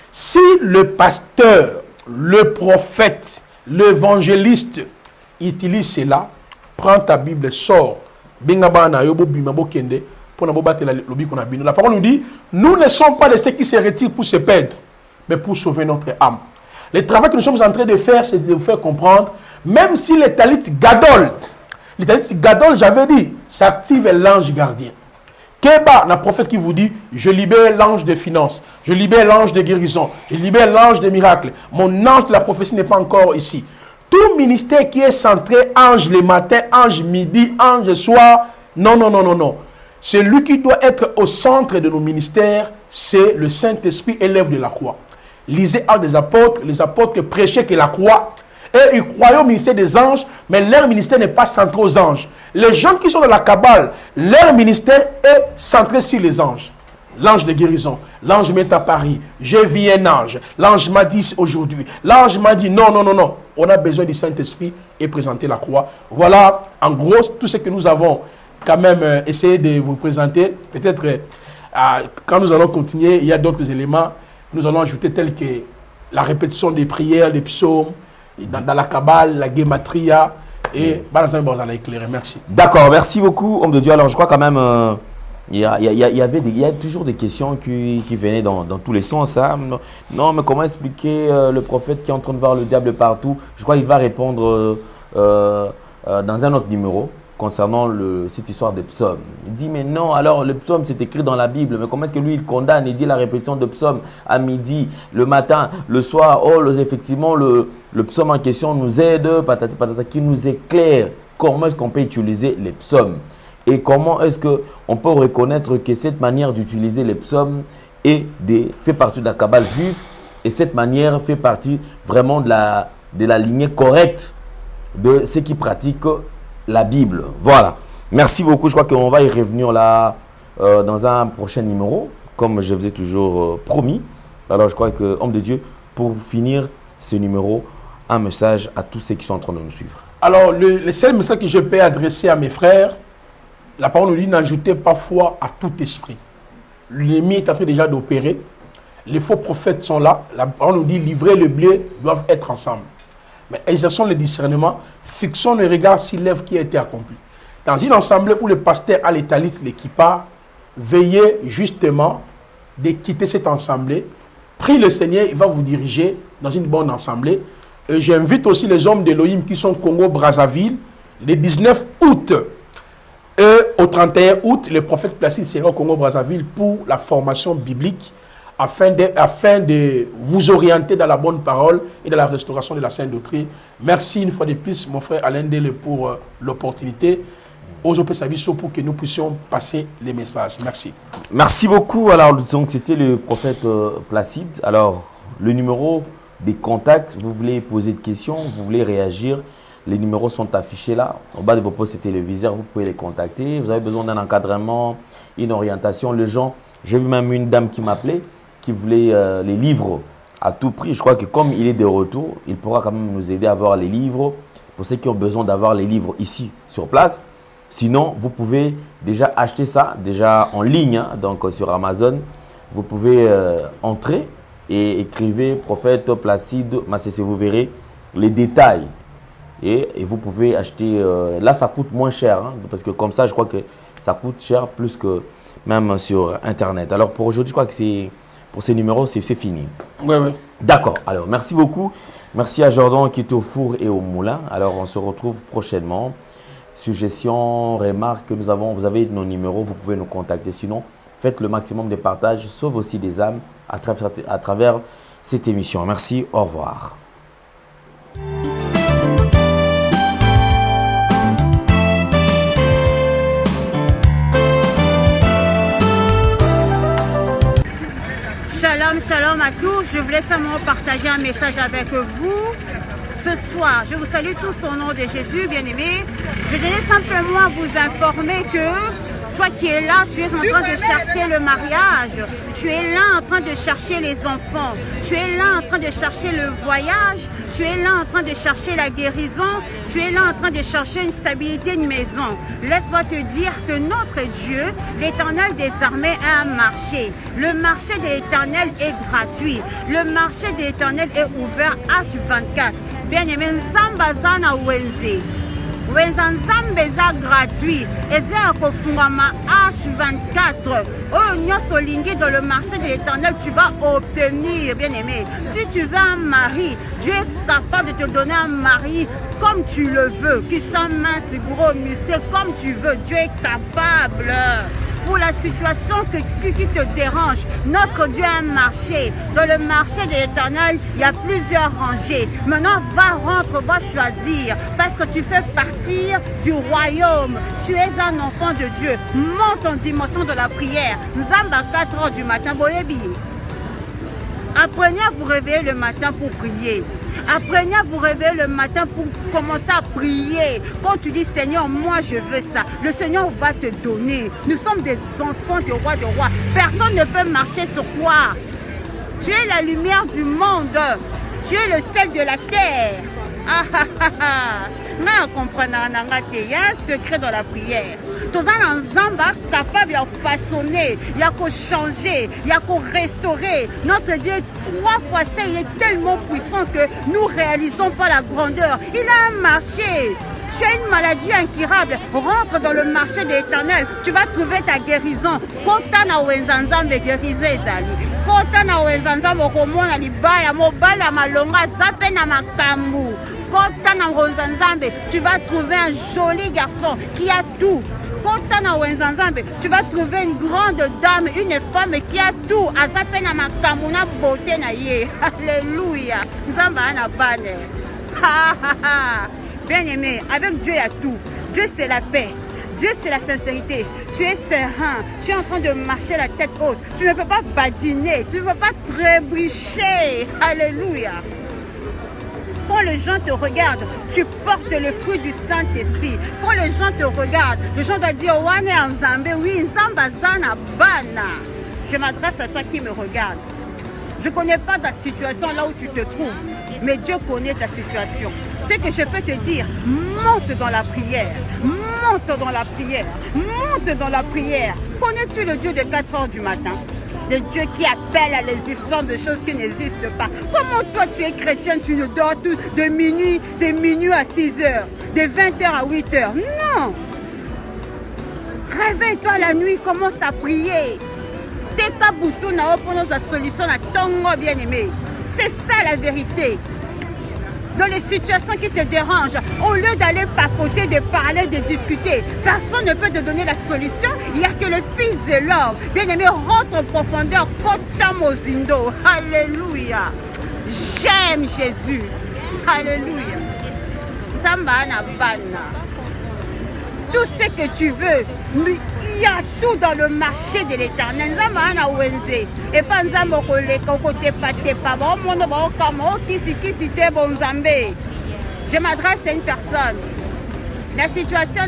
Si le pasteur, le prophète, l'évangéliste utilise cela, prends ta Bible, sors. La parole nous dit, nous ne sommes pas de ceux qui se retirent pour se perdre, mais pour sauver notre âme. Le travail que nous sommes en train de faire, c'est de vous faire comprendre, même si les talits gadol, j'avais dit, s'active l'ange gardien. Keba, le prophète qui vous dit, je libère l'ange de finances, je libère l'ange de guérison, je libère l'ange de miracles. Mon ange de la prophétie n'est pas encore ici. Tout ministère qui est centré, ange le matin, ange midi, ange le soir, non. Celui qui doit être au centre de nos ministères, c'est le Saint-Esprit et l'œuvre de la croix. Lisez Actes des apôtres, les apôtres prêchaient que la croix, et ils croyaient au ministère des anges, mais leur ministère n'est pas centré aux anges. Les gens qui sont dans la Kabbale, leur ministère est centré sur les anges. L'ange de guérison, l'ange m'est à Paris, j'ai vu un ange, l'ange m'a dit aujourd'hui, l'ange m'a dit non. On a besoin du Saint-Esprit et présenter la croix. Voilà en gros tout ce que nous avons quand même essayé de vous présenter. Peut-être quand nous allons continuer, il y a d'autres éléments que nous allons ajouter tels que la répétition des prières, des psaumes, dans la Kabbale, la Gematria et vous allez éclairer. Merci. D'accord, merci beaucoup, homme de Dieu. Alors je crois quand même... Il y a toujours des questions qui venaient dans tous les sens. Hein. Non, mais comment expliquer le prophète qui est en train de voir le diable partout? Je crois qu'il va répondre dans un autre numéro concernant cette histoire de psaume. Il dit, mais non, alors le psaume c'est écrit dans la Bible, mais comment est-ce que lui il condamne? Il dit la répétition de psaume à midi, le matin, le soir. Effectivement, le psaume en question nous aide, patata, qui nous éclaire. Comment est-ce qu'on peut utiliser les psaumes? Et comment est-ce qu'on peut reconnaître que cette manière d'utiliser les psaumes fait partie de la Kabbale juive et cette manière fait partie vraiment de la lignée correcte de ceux qui pratiquent la Bible. Voilà. Merci beaucoup. Je crois qu'on va y revenir là dans un prochain numéro, comme je vous ai toujours promis. Alors je crois que, homme de Dieu, pour finir ce numéro, un message à tous ceux qui sont en train de nous suivre. Alors le seul message que je peux adresser à mes frères, la parole nous dit n'ajoutez pas foi à tout esprit. L'ennemi est en train déjà d'opérer. Les faux prophètes sont là. La parole nous dit livrer le blé doivent être ensemble. Mais exerçons le discernement, fixons le regard sur l'œuvre qui a été accomplie. Dans une assemblée où le pasteur a les talis, l'équipage, veillez justement de quitter cette assemblée. Priez le Seigneur, il va vous diriger dans une bonne assemblée. Et j'invite aussi les hommes d'Elohim qui sont Congo-Brazzaville, le 19 août. Et au 31 août, le prophète Placide sera au Congo-Brazzaville pour la formation biblique afin de vous orienter dans la bonne parole et dans la restauration de la sainte doctrine. Merci une fois de plus, mon frère Alain Dele, pour l'opportunité. Pour que nous puissions passer les messages. Merci. Merci beaucoup. Alors, donc, c'était le prophète Placide. Alors, le numéro des contacts, vous voulez poser des questions, vous voulez réagir, les numéros sont affichés là, au bas de vos postes téléviseurs, vous pouvez les contacter. Vous avez besoin d'un encadrement, une orientation. Les gens, j'ai vu même une dame qui m'appelait, qui voulait les livres à tout prix. Je crois que comme il est de retour, il pourra quand même nous aider à avoir les livres, pour ceux qui ont besoin d'avoir les livres ici, sur place. Sinon, vous pouvez déjà acheter ça, déjà en ligne, hein, donc sur Amazon. Vous pouvez entrer et écrivez prophète Placide Massessé, vous verrez les détails. Et vous pouvez acheter, là ça coûte moins cher, hein, parce que comme ça je crois que ça coûte cher plus que même sur internet. Alors pour aujourd'hui je crois que pour ces numéros c'est fini. Oui. D'accord, alors merci beaucoup, merci à Jordan qui est au four et au moulin. Alors on se retrouve prochainement. Suggestions, remarques que nous avons, vous avez nos numéros, vous pouvez nous contacter. Sinon faites le maximum de partage, sauve aussi des âmes à travers cette émission. Merci, au revoir. Shalom à tous, je voulais simplement partager un message avec vous. Ce soir, je vous salue tous au nom de Jésus, bien-aimés. Je voulais simplement vous informer que toi qui es là, tu es en train de chercher le mariage, tu es là en train de chercher les enfants, tu es là en train de chercher le voyage, tu es là en train de chercher la guérison, tu es là en train de chercher une stabilité de maison. Laisse-moi te dire que notre Dieu, l'Éternel des armées, a un marché. Le marché de l'Éternel est gratuit. Le marché de l'Éternel est ouvert H24. Bien-aimé, Nzambazana Wenze. Wenzanzambe eza gratuit. Eza kofungama H24. Oh, nyonso lingi dans le marché de l'Éternel, tu vas obtenir, bien-aimé. Si tu veux un mari, Dieu est capable de te donner un mari comme tu le veux, qui soit mince, gros, musclé, comme tu veux. Dieu est capable. pour la situation qui te dérange. Notre Dieu a un marché. Dans le marché de l'Éternel, il y a plusieurs rangées. Maintenant, va choisir. Parce que tu fais partir du royaume. Tu es un enfant de Dieu. Monte en dimension de la prière. Nous sommes à 4 heures du matin. Apprenez à vous réveiller le matin pour prier. Apprenez à vous réveiller le matin pour commencer à prier. Quand tu dis Seigneur, moi je veux ça, le Seigneur va te donner. Nous sommes des enfants du roi de roi. Personne ne peut marcher sur toi. Tu es la lumière du monde. Tu es le sel de la terre. Mais on comprend, il y a un secret dans la prière. Tout ça, ensemble, capable de façonner, il y a qu'à changer, il y a qu'à restaurer. Notre Dieu, 3 fois ça, il est tellement puissant que nous ne réalisons pas la grandeur. Il a un marché. Tu as une maladie incurable, rentre dans le marché de l'Éternel, tu vas trouver ta guérison. Kotana wenzanzambe guérisé zali. Kotana wenzanzambe okomona libaya mobala malonga zape na makambu. Kotana wenzanzambe, tu vas trouver un joli garçon qui a tout. Kotana wenzanzambe, tu vas trouver une grande dame, une femme qui a tout. Azape na makambu na beauté na ye. Alléluia. Nzamba ana bane. Ha ha ha. Bien-aimé, avec Dieu il y a tout. Dieu c'est la paix. Dieu c'est la sincérité. Tu es serein. Tu es en train de marcher la tête haute. Tu ne peux pas badiner. Tu ne peux pas trébucher. Alléluia. Quand les gens te regardent, tu portes le fruit du Saint-Esprit. Quand les gens te regardent, les gens doivent dire Wane Nzambe, oui, Nzamba Zana Bana. Je m'adresse à toi qui me regarde. Je ne connais pas ta situation là où tu te trouves, mais Dieu connaît ta situation. Ce que je peux te dire, monte dans la prière, monte dans la prière, monte dans la prière. Connais-tu le Dieu de 4 heures du matin? Le Dieu qui appelle à l'existence de choses qui n'existent pas. Comment toi tu es chrétien, tu ne dors tout de minuit à 6 heures, de 20 heures à 8 heures? Non! Réveille-toi la nuit, commence à prier. Teka boutou na opono za solution na tongo bien-aimé. C'est ça la vérité. Dans les situations qui te dérangent, au lieu d'aller papoter, de parler, de discuter, personne ne peut te donner la solution. Il n'y a que le Fils de l'homme. Bien-aimé, rentre en profondeur. Kota mozindo. Alléluia. J'aime Jésus. Alléluia. Zambana bana. Tout ce que tu veux, il y a tout dans le marché de l'Éternel. Et pas je m'adresse à une personne. La situation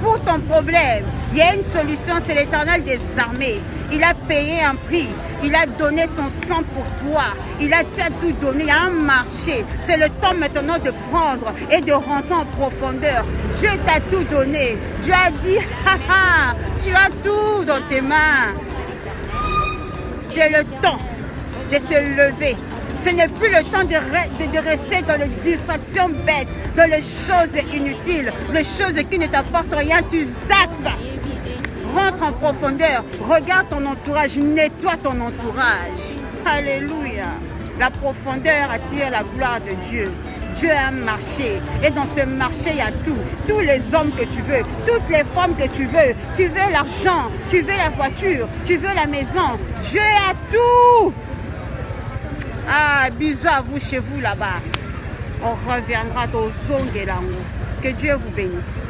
pour ton problème, il y a une solution, c'est l'Éternel des armées. Il a payé un prix. Il a donné son sang pour toi. Il a tout donné. Il y a un marché. C'est le temps maintenant de prendre et de rentrer en profondeur. Dieu t'a tout donné. Dieu a dit, haha, tu as tout dans tes mains. C'est le temps de se lever. Ce n'est plus le temps de rester dans les distractions bêtes, dans les choses inutiles, les choses qui ne t'apportent rien. Tu zappes. Rentre en profondeur, regarde ton entourage, nettoie ton entourage. Alléluia. La profondeur attire la gloire de Dieu. Dieu a un marché et dans ce marché il y a tout. Tous les hommes que tu veux, toutes les femmes que tu veux l'argent, tu veux la voiture, tu veux la maison. Dieu a tout. Ah, bisous à vous chez vous là-bas. On reviendra aux zones de l'amour. Que Dieu vous bénisse.